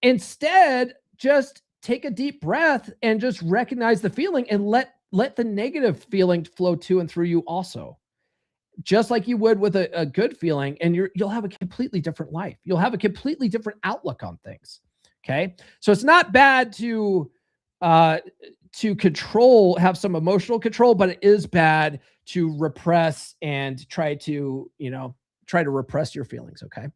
Instead, just take a deep breath and just recognize the feeling, and let the negative feeling flow to and through you also. Just like you would with a good feeling, and you'll have a completely different life. You'll have a completely different outlook on things. Okay. So it's not bad to control, have some emotional control, but it is bad to repress and try to repress your feelings. Okay.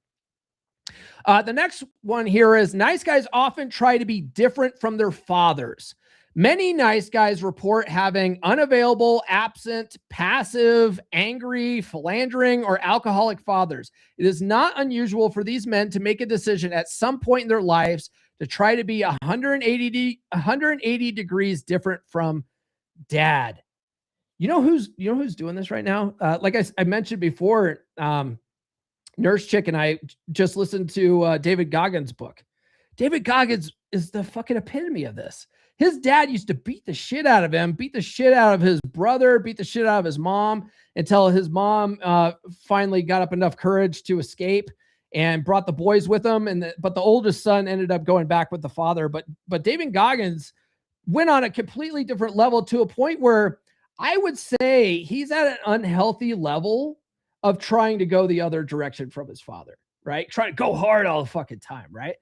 The next one here is, nice guys often try to be different from their fathers. Many nice guys report having unavailable, absent, passive, angry, philandering, or alcoholic fathers. It is not unusual for these men to make a decision at some point in their lives to try to be 180 degrees different from dad. You know who's doing this right now? Like I mentioned before, Nurse Chick and I just listened to David Goggins' book. David Goggins is the fucking epitome of this. His dad used to beat the shit out of him, beat the shit out of his brother, beat the shit out of his mom, until his mom finally got up enough courage to escape and brought the boys with him. But the oldest son ended up going back with the father. But David Goggins went on a completely different level, to a point where I would say he's at an unhealthy level of trying to go the other direction from his father, right? Trying to go hard all the fucking time, right?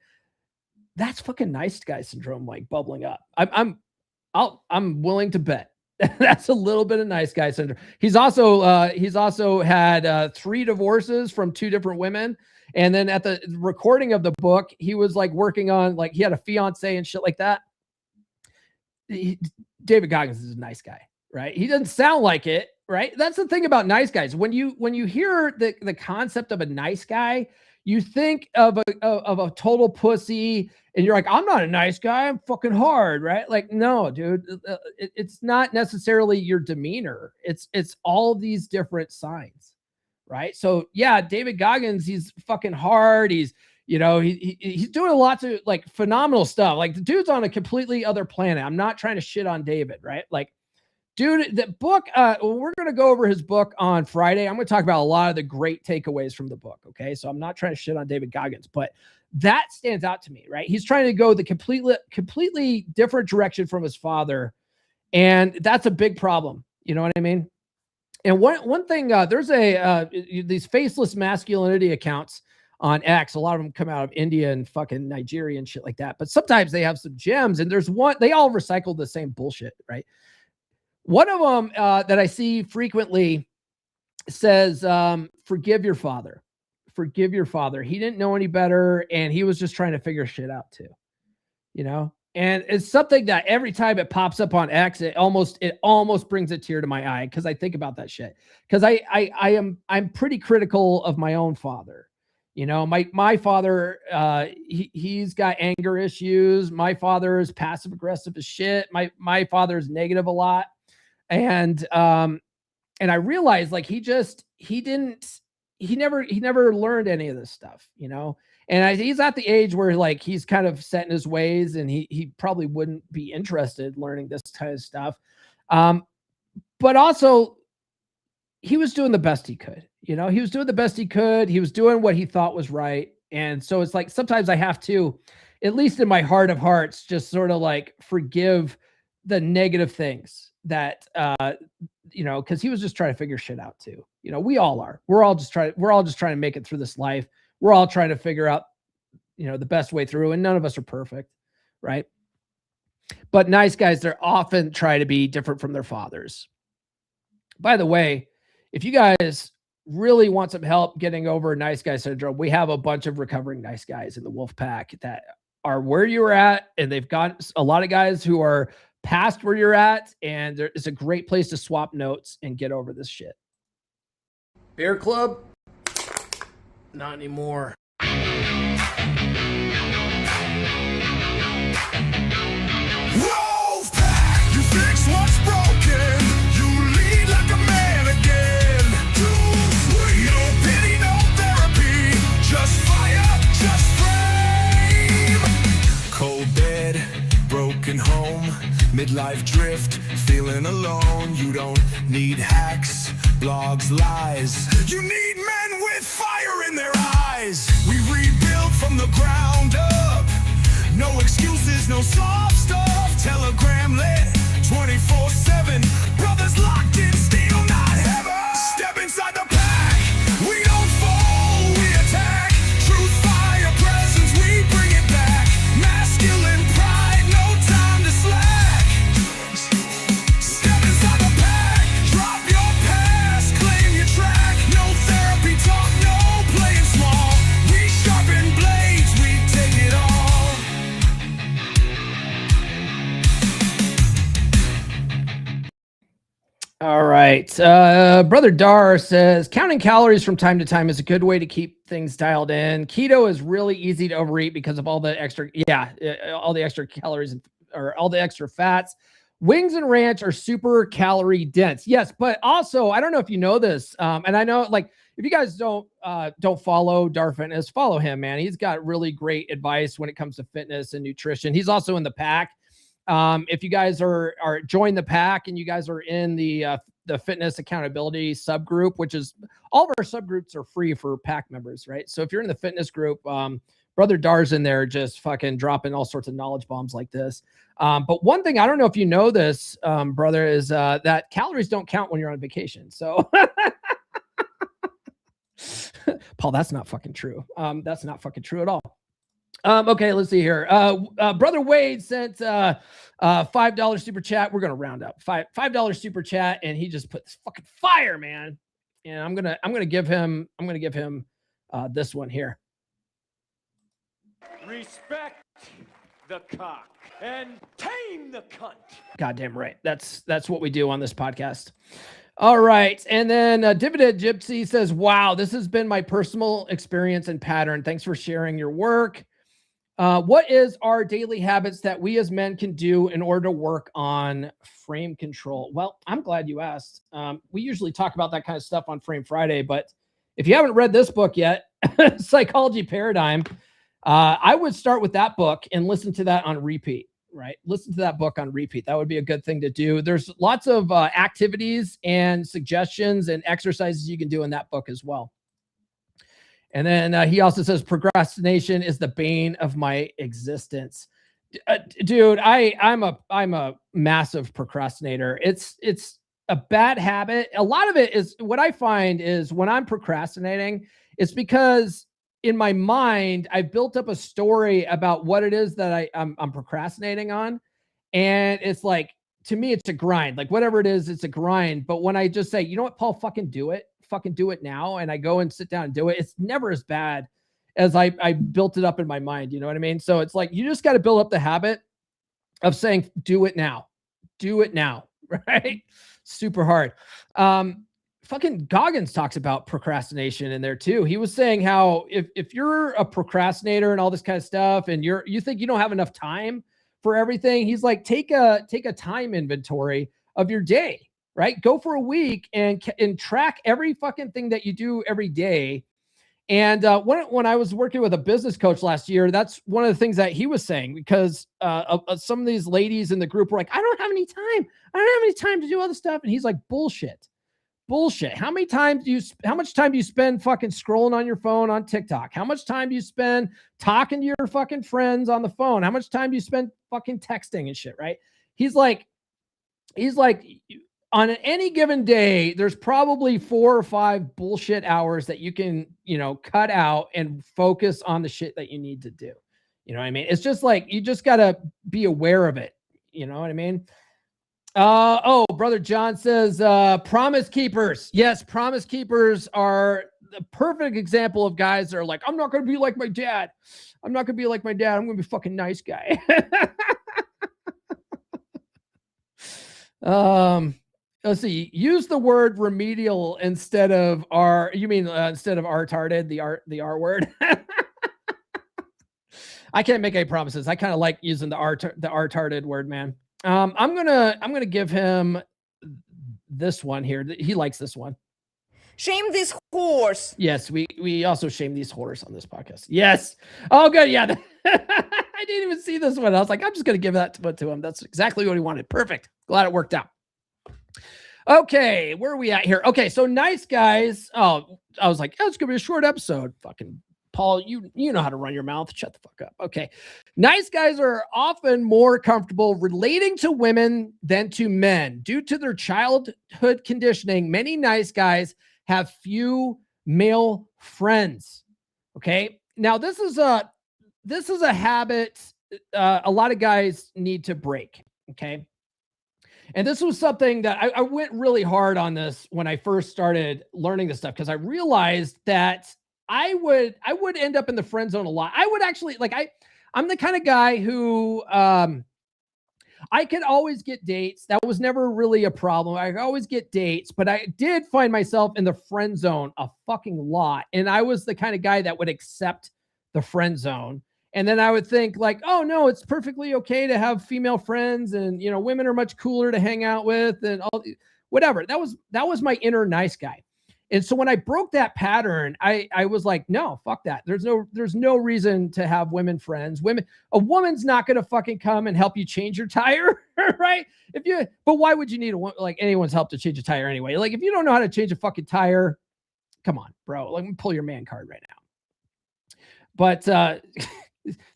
That's fucking nice guy syndrome, like, bubbling up. I'm willing to bet that's a little bit of nice guy syndrome. He's also had 3 divorces from 2 different women. And then at the recording of the book, he was like working on, like, he had a fiance and shit like that. David Goggins is a nice guy, right? He doesn't sound like it, right? That's the thing about nice guys. When you hear the concept of a nice guy, you think of a total pussy, and you're like, I'm not a nice guy, I'm fucking hard, right? Like, no, dude, it's not necessarily your demeanor. It's all these different signs, right? So yeah, David Goggins, he's fucking hard. He's, you know, he's doing lots of like phenomenal stuff. Like the dude's on a completely other planet. I'm not trying to shit on David, right? Like, dude, the book, we're going to go over his book on Friday. I'm going to talk about a lot of the great takeaways from the book. Okay. So I'm not trying to shit on David Goggins, but that stands out to me, right? He's trying to go the completely different direction from his father. And that's a big problem. You know what I mean? And one thing, there's these faceless masculinity accounts on X. A lot of them come out of India and fucking Nigeria and shit like that. But sometimes they have some gems, and there's one, they all recycle the same bullshit, right? One of them that I see frequently says, forgive your father. Forgive your father. He didn't know any better, and he was just trying to figure shit out too, you know? And it's something that every time it pops up on X, it almost brings a tear to my eye because I think about that shit. Because I'm pretty critical of my own father. You know, my father, he's got anger issues. My father is passive aggressive as shit. My father is negative a lot. And I realized like he never learned any of this stuff, you know? And he's at the age where like he's kind of set in his ways, and he probably wouldn't be interested in learning this kind of stuff. But also he was doing the best he could, you know, he was doing the best he could. He was doing what he thought was right. And so it's like, sometimes I have to, at least in my heart of hearts, just sort of like forgive the negative things that, you know, cause he was just trying to figure shit out too. You know, we all are, we're all just trying to make it through this life. We're all trying to figure out, you know, the best way through, and none of us are perfect. Right. But nice guys, they're often try to be different from their fathers. By the way, if you guys really want some help getting over nice guy syndrome, we have a bunch of recovering nice guys in the Wolf Pack that are where you were at. And they've got a lot of guys who are past where you're at. And it's a great place to swap notes and get over this shit. Beer club? Not anymore. Wolfpack, you fix what's broken. You lead like a man again. No pity, no therapy. Just fire, just flame. Cold bed, broken home. Midlife drift, feeling alone. You don't need hacks, blogs, lies. You need men with fire in their eyes. We rebuild from the ground up. No excuses, no soft stuff. Telegram lit 24/7. Brothers locked in steel, not heaven. Step inside the pack. We don't fall, we attack. Truth, fire, presence, we bring it back. Masculine pride, no time to slack. Step inside the pack. Drop your past, claim your track. No therapy talk, no playing small. We sharpen blades, we take it all. All right. Brother Dar says, counting calories from time to time is a good way to keep things dialed in. Keto is really easy to overeat because of all the extra, all the extra calories or all the extra fats. Wings and ranch are super calorie dense. Yes, but also, I don't know if you know this, and I know, like, if you guys don't follow Dar Fitness, follow him, man. He's got really great advice when it comes to fitness and nutrition. He's also in the pack. If you guys are join the pack and you guys are in the fitness accountability subgroup, which is all of our subgroups are free for pack members, right? So if you're in the fitness group, Brother Dar's in there just fucking dropping all sorts of knowledge bombs like this. But one thing, I don't know if you know this, brother, is that calories don't count when you're on vacation. So Paul, that's not fucking true. That's not fucking true at all. Okay, let's see here. Brother Wade sent $5 super chat. We're gonna round up $5 super chat, and he just put this fucking fire, man. And I'm gonna give him this one here. Respect the cock and tame the cunt. Goddamn right. That's what we do on this podcast. All right. And then Dividend Gypsy says, wow, this has been my personal experience and pattern. Thanks for sharing your work. What is our daily habits that we as men can do in order to work on frame control? Well, I'm glad you asked. We usually talk about that kind of stuff on Frame Friday, but if you haven't read this book yet, Psychology Paradigm, I would start with that book and listen to that on repeat, right? Listen to that book on repeat. That would be a good thing to do. There's lots of activities and suggestions and exercises you can do in that book as well. And then he also says, procrastination is the bane of my existence. Dude, I'm a massive procrastinator. It's a bad habit. A lot of it is, what I find is when I'm procrastinating, it's because in my mind, I built up a story about what it is that I'm procrastinating on. And it's like, to me, it's a grind. Like whatever it is, it's a grind. But when I just say, you know what, Paul, fucking do it now. And I go and sit down and do it. It's never as bad as I built it up in my mind. You know what I mean? So it's like, you just got to build up the habit of saying, do it now, right? Super hard. Fucking Goggins talks about procrastination in there too. He was saying how if you're a procrastinator and all this kind of stuff, and you think you don't have enough time for everything, he's like, take a time inventory of your day, right? Go for a week and track every fucking thing that you do every day. And when I was working with a business coach last year, that's one of the things that he was saying, because some of these ladies in the group were like, I don't have any time. I don't have any time to do all this stuff. And he's like, bullshit. How much time do you spend fucking scrolling on your phone on TikTok? How much time do you spend talking to your fucking friends on the phone? How much time do you spend fucking texting and shit, right? He's like, on any given day, there's probably 4 or 5 bullshit hours that you can, cut out and focus on the shit that you need to do. You know what I mean? It's just like, you just got to be aware of it. You know what I mean? Brother John says, promise keepers. Yes, promise keepers are the perfect example of guys that are like, I'm not going to be like my dad. I'm going to be a fucking nice guy. Let's see. Use the word remedial instead of instead of R-tarded, the R word. I can't make any promises. I kind of like using the R-tarded word, man. I'm gonna give him this one here. He likes this one. Shame this horse. Yes, we also shame these whores on this podcast. Yes. Oh, good. Yeah. I didn't even see this one. I was like, I'm just gonna give that to him. That's exactly what he wanted. Perfect. Glad it worked out. Okay, where are we at here? Okay, so nice guys. Oh, I was like, it's gonna be a short episode. Fucking Paul, you know how to run your mouth. Shut the fuck up. Okay. Nice guys are often more comfortable relating to women than to men. Due to their childhood conditioning, many nice guys have few male friends. Okay. Now this is a habit a lot of guys need to break. Okay. And this was something that I went really hard on this when I first started learning this stuff, because I realized that I would end up in the friend zone a lot. I would actually I'm the kind of guy who I could always get dates. That was never really a problem. I could always get dates, but I did find myself in the friend zone a fucking lot. And I was the kind of guy that would accept the friend zone. And then I would think like, oh no, it's perfectly okay to have female friends, and women are much cooler to hang out with, and all whatever. That was my inner nice guy. And so when I broke that pattern, I was like, no, fuck that. There's no reason to have women friends. A woman's not going to fucking come and help you change your tire, right? But why would you need anyone's help to change a tire anyway? Like, if you don't know how to change a fucking tire, come on, bro. Let me pull your man card right now. But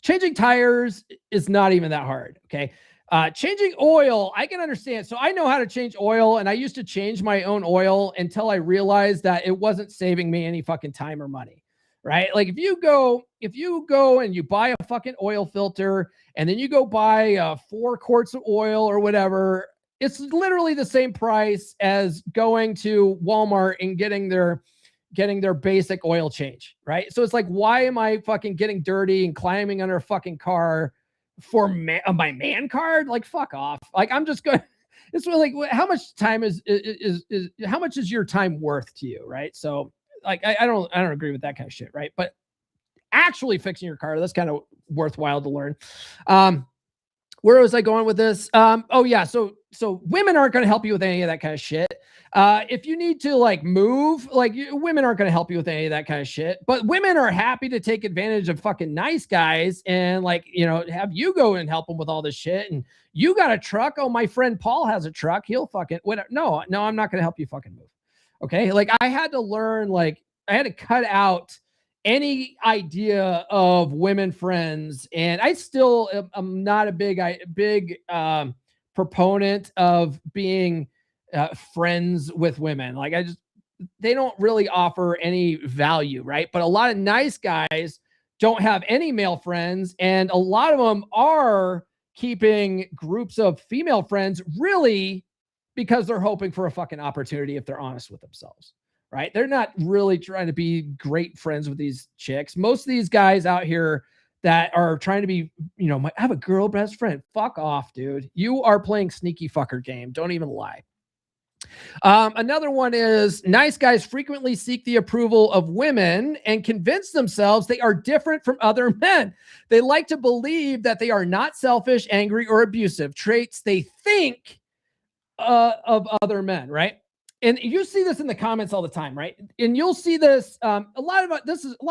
changing tires is not even that hard. Okay. Changing oil, I can understand. So I know how to change oil, and I used to change my own oil until I realized that it wasn't saving me any fucking time or money, right? Like if you go and you buy a fucking oil filter, and then you go buy 4 quarts of oil or whatever, it's literally the same price as going to Walmart and getting their basic oil change, right? So it's like, why am I fucking getting dirty and climbing under a fucking car for my man card? Like, fuck off. Like, I'm just going. It's really like, how much time is how much is your time worth to you, right? So like, I don't agree with that kind of shit, right? But actually fixing your car, that's kind of worthwhile to learn. Where was I going with this? Oh yeah. So women aren't going to help you with any of that kind of shit. If you need to like move, like women aren't going to help you with any of that kind of shit, but women are happy to take advantage of fucking nice guys and like, you know, have you go and help them with all this shit. And you got a truck. Oh, my friend Paul has a truck. He'll fucking whatever. No, I'm not going to help you fucking move. Okay. Like I had to learn, like I had to cut out any idea of women friends. And I still am not a big proponent of being friends with women. Like they don't really offer any value, right? But a lot of nice guys don't have any male friends, and a lot of them are keeping groups of female friends really because they're hoping for a fucking opportunity if they're honest with themselves, right? They're not really trying to be great friends with these chicks. Most of these guys out here that are trying to be, you know, I have a girl best friend. Fuck off, dude. You are playing sneaky fucker game. Don't even lie. Another one is nice guys frequently seek the approval of women and convince themselves they are different from other men. They like to believe that they are not selfish, angry, or abusive, traits they think of other men, right? And you see this in the comments all the time, right? And you'll see this. A lot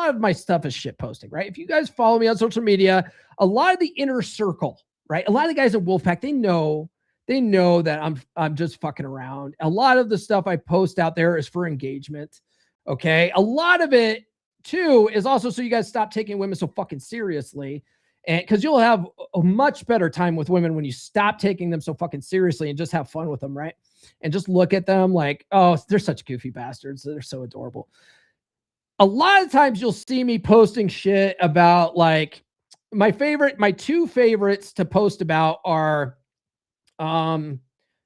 of my stuff is shit posting, right? If you guys follow me on social media, a lot of the inner circle, right? A lot of the guys at Wolfpack, they know that I'm just fucking around. A lot of the stuff I post out there is for engagement. Okay. A lot of it too is also so you guys stop taking women so fucking seriously. And because you'll have a much better time with women when you stop taking them so fucking seriously and just have fun with them, right? And just look at them like, oh, they're such goofy bastards. They're so adorable. A lot of times you'll see me posting shit about like my two favorites to post about are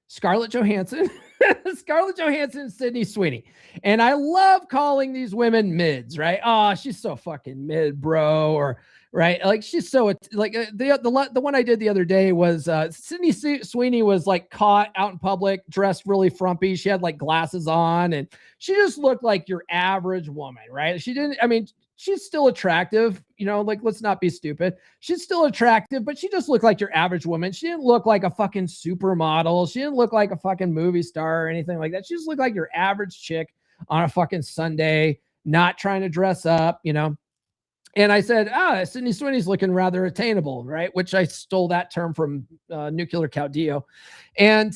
Scarlett Johansson, and Sydney Sweeney. And I love calling these women mids, right? Oh, she's so fucking mid, bro. Or right. Like she's so like the one I did the other day was Sydney Sweeney was like caught out in public, dressed really frumpy. She had like glasses on and she just looked like your average woman, right? She's still attractive, you know, like, let's not be stupid. She's still attractive, but she just looked like your average woman. She didn't look like a fucking supermodel. She didn't look like a fucking movie star or anything like that. She just looked like your average chick on a fucking Sunday, not trying to dress up, you know? And I said, Sydney Sweeney's looking rather attainable, right? Which I stole that term from Nuclear Caudillo. And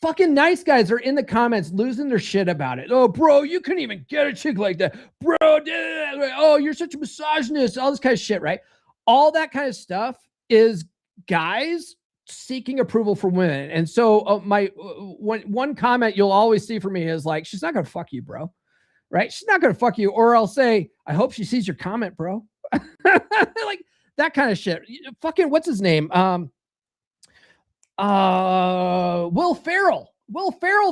fucking nice guys are in the comments losing their shit about it. Oh, bro, you couldn't even get a chick like that. Bro, oh, you're such a misogynist. All this kind of shit, right? All that kind of stuff is guys seeking approval from women. And so one comment you'll always see from me is like, she's not going to fuck you, bro. Right? She's not going to fuck you. Or I'll say, I hope she sees your comment, bro. Like that kind of shit. Fucking, what's his name? Will Ferrell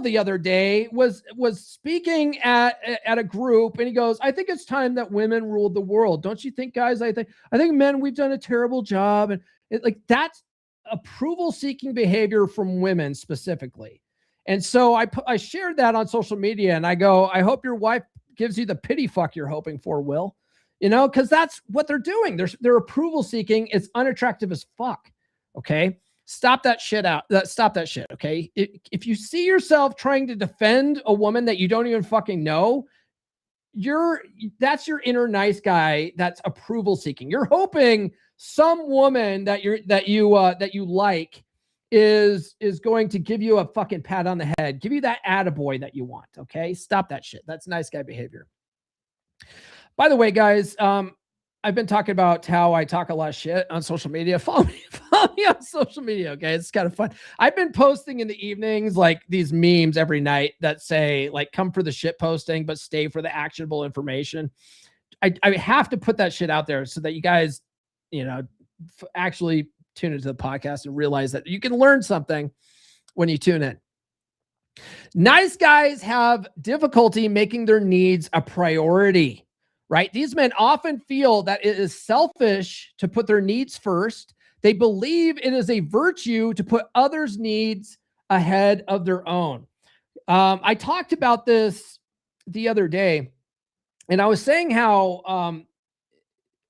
the other day was speaking at a group and he goes, I think it's time that women ruled the world. Don't you think, guys? I think men, we've done a terrible job. And like that's approval seeking behavior from women specifically. And so I shared that on social media and I go, I hope your wife gives you the pity fuck you're hoping for, Will, you know, cause that's what they're doing. They're approval seeking. It's unattractive as fuck. Okay. Stop that shit out. Stop that shit. Okay. If you see yourself trying to defend a woman that you don't even fucking know, that's your inner nice guy. That's approval seeking. You're hoping some woman that you like is going to give you a fucking pat on the head, give you that attaboy that you want. Okay. Stop that shit. That's nice guy behavior. By the way, guys, I've been talking about how I talk a lot of shit on social media. Follow me on social media, okay? It's kind of fun. I've been posting in the evenings like these memes every night that say like, come for the shit posting, but stay for the actionable information. I have to put that shit out there so that you guys, you know, actually tune into the podcast and realize that you can learn something when you tune in. Nice guys have difficulty making their needs a priority. Right? These men often feel that it is selfish to put their needs first. They believe it is a virtue to put others' needs ahead of their own. I talked about this the other day, and I was saying how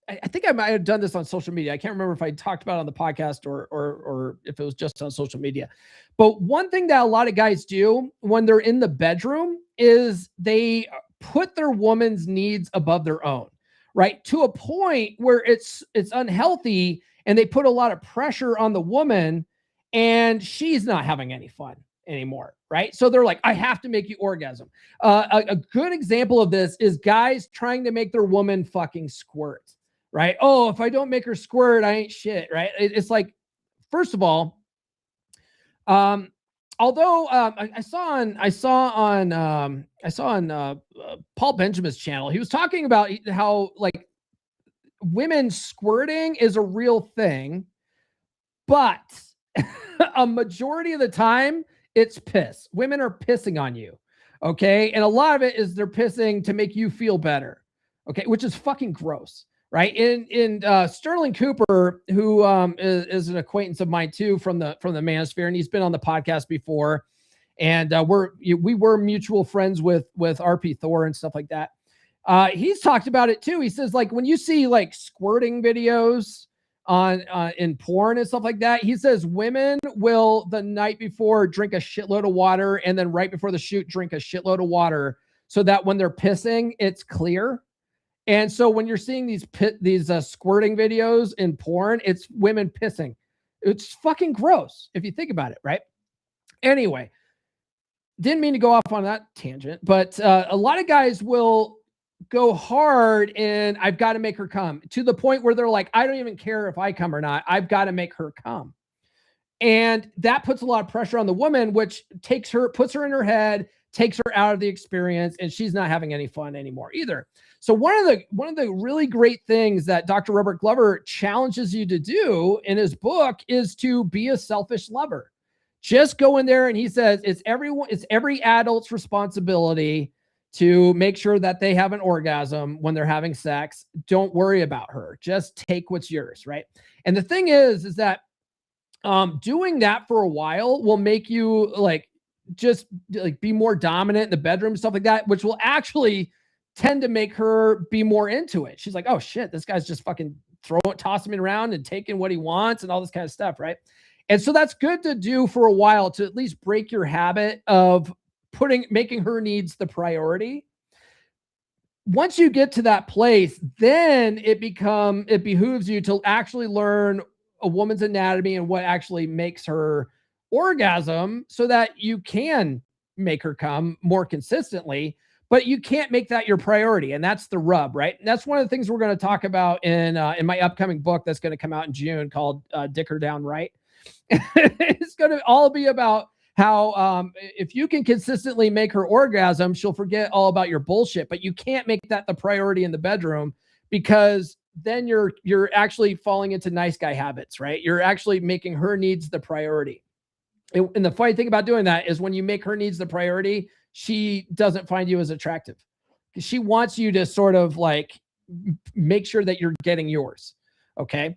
I think I might have done this on social media. I can't remember if I talked about it on the podcast or if it was just on social media. But one thing that a lot of guys do when they're in the bedroom is they put their woman's needs above their own, right? To a point where it's unhealthy, and they put a lot of pressure on the woman, and she's not having any fun anymore, right? So they're like, I have to make you orgasm. A good example of this is guys trying to make their woman fucking squirt, right? Oh, if I don't make her squirt, I ain't shit, right? It's like, first of all, although I saw on Paul Benjamin's channel, he was talking about how like women squirting is a real thing, but a majority of the time it's piss. Women are pissing on you. Okay. And a lot of it is they're pissing to make you feel better. Okay. Which is fucking gross. Right. In Sterling Cooper, who is an acquaintance of mine too from the Manosphere, and he's been on the podcast before. And we were mutual friends with RP Thor and stuff like that. He's talked about it too. He says, like, when you see like squirting videos on in porn and stuff like that, he says women will the night before drink a shitload of water, and then right before the shoot drink a shitload of water, so that when they're pissing, it's clear. And so when you're seeing these squirting videos in porn, it's women pissing. It's fucking gross if you think about it, right? Anyway, didn't mean to go off on that tangent, but a lot of guys will go hard and I've got to make her come, to the point where they're like, I don't even care if I come or not. I've got to make her come. And that puts a lot of pressure on the woman, which puts her in her head, takes her out of the experience, and she's not having any fun anymore either. So one of the really great things that Dr. Robert Glover challenges you to do in his book is to be a selfish lover. Just go in there, and he says it's every adult's responsibility to make sure that they have an orgasm when they're having sex. Don't worry about her. Just take what's yours, right? And the thing is that doing that for a while will make you just be more dominant in the bedroom, stuff like that, which will actually tend to make her be more into it. She's like, oh shit, this guy's just fucking tossing me around and taking what he wants and all this kind of stuff, right? And so that's good to do for a while, to at least break your habit of making her needs the priority. Once you get to that place, then it behooves you to actually learn a woman's anatomy and what actually makes her orgasm, so that you can make her come more consistently. But you can't make that your priority. And that's the rub, right? And that's one of the things we're going to talk about in my upcoming book that's going to come out in June, called Dick Her Down Right. It's going to all be about how if you can consistently make her orgasm, she'll forget all about your bullshit. But you can't make that the priority in the bedroom, because then you're actually falling into nice guy habits, right? You're actually making her needs the priority. And the funny thing about doing that is when you make her needs the priority, she doesn't find you as attractive. She wants you to sort of like make sure that you're getting yours. Okay.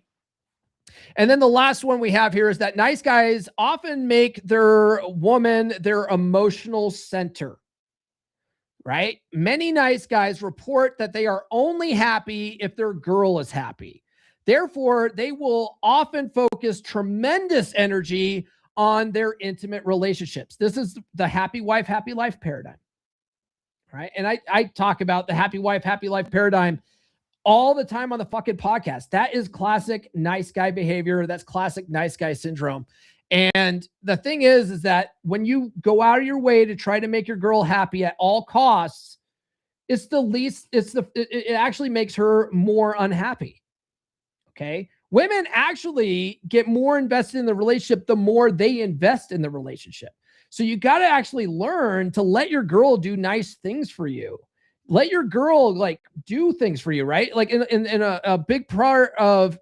And then the last one we have here is that nice guys often make their woman their emotional center, right? Many nice guys report that they are only happy if their girl is happy. Therefore, they will often focus tremendous energy on their intimate relationships. This is the happy wife, happy life paradigm, right? And I talk about the happy wife, happy life paradigm all the time on the fucking podcast. That is classic nice guy behavior. That's classic nice guy syndrome. And the thing is that when you go out of your way to try to make your girl happy at all costs, it actually makes her more unhappy. Okay. Women actually get more invested in the relationship the more they invest in the relationship. So you got to actually learn to let your girl do nice things for you. Let your girl do things for you, right? Like in a big part of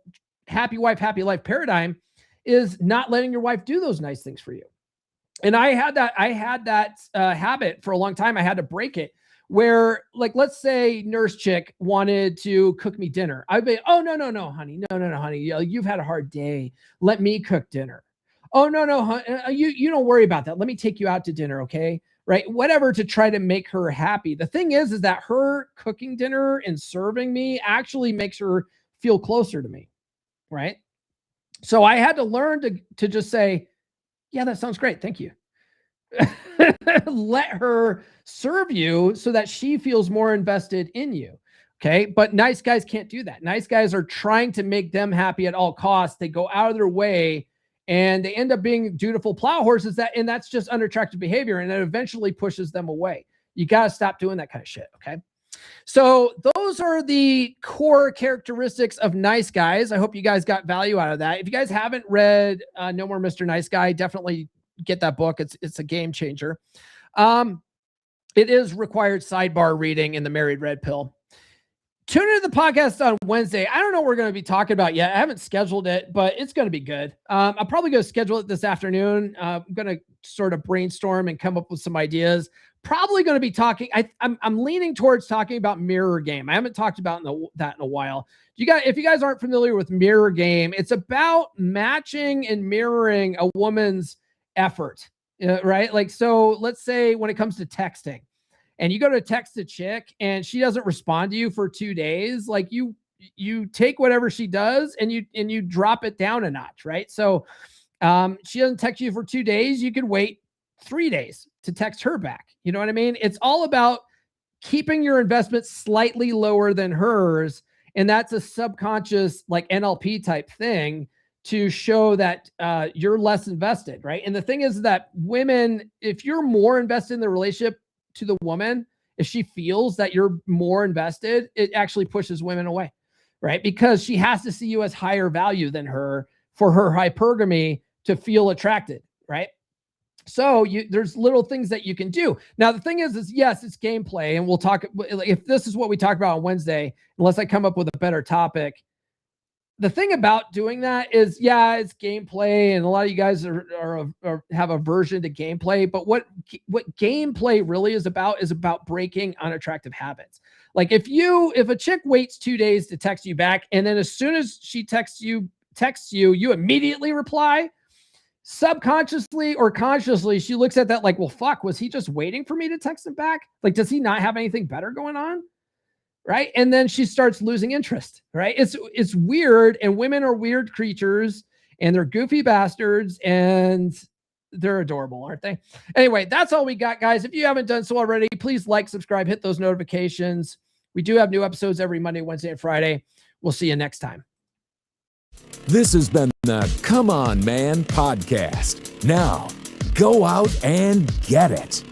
happy wife, happy life paradigm is not letting your wife do those nice things for you. And I had that habit for a long time. I had to break it. Where, let's say Nurse Chick wanted to cook me dinner. I'd be, oh, no, honey. No, honey. You've had a hard day. Let me cook dinner. Oh, no, honey. You don't worry about that. Let me take you out to dinner, okay? Right? Whatever, to try to make her happy. The thing is that her cooking dinner and serving me actually makes her feel closer to me, right? So I had to learn to just say, yeah, that sounds great. Thank you. Let her serve you so that she feels more invested in you. Okay. But nice guys can't do that. Nice guys are trying to make them happy at all costs. They go out of their way and they end up being dutiful plow horses, and that's just unattractive behavior. And it eventually pushes them away. You got to stop doing that kind of shit. Okay. So those are the core characteristics of nice guys. I hope you guys got value out of that. If you guys haven't read No More Mr. Nice Guy, definitely get that book. It's a game changer. It is required sidebar reading in the Married Red Pill. Tune into the podcast on Wednesday. I don't know what we're going to be talking about yet. I haven't scheduled it, but it's going to be good. I'm probably going to schedule it this afternoon. I'm going to sort of brainstorm and come up with some ideas. Probably going to be talking. I'm leaning towards talking about mirror game. I haven't talked about that in a while. If you guys aren't familiar with mirror game, it's about matching and mirroring a woman's effort, right? Like, so let's say when it comes to texting, and you go to text a chick and she doesn't respond to you for 2 days, like you take whatever she does and you drop it down a notch, right? So she doesn't text you for 2 days, you could wait 3 days to text her back. You know what I mean? It's all about keeping your investment slightly lower than hers. And that's a subconscious, like NLP type thing to show that you're less invested, right? And the thing is that women, if you're more invested in the relationship to the woman, if she feels that you're more invested, it actually pushes women away, right? Because she has to see you as higher value than her for her hypergamy to feel attracted, right? So there's little things that you can do. Now, the thing is yes, it's gameplay, and we'll talk, if this is what we talk about on Wednesday, unless I come up with a better topic. The thing about doing that is, yeah, it's gameplay, and a lot of you guys have aversion to gameplay. But what gameplay really is about breaking unattractive habits. Like if a chick waits 2 days to text you back, and then as soon as she texts you, you immediately reply, subconsciously or consciously, she looks at that like, well, fuck, was he just waiting for me to text him back? Like, does he not have anything better going on? Right. And then she starts losing interest. Right. It's weird. And women are weird creatures, and they're goofy bastards, and they're adorable, aren't they? Anyway, that's all we got, guys. If you haven't done so already, please like, subscribe, hit those notifications. We do have new episodes every Monday, Wednesday, and Friday. We'll see you next time. This has been the Come On Man podcast. Now, go out and get it.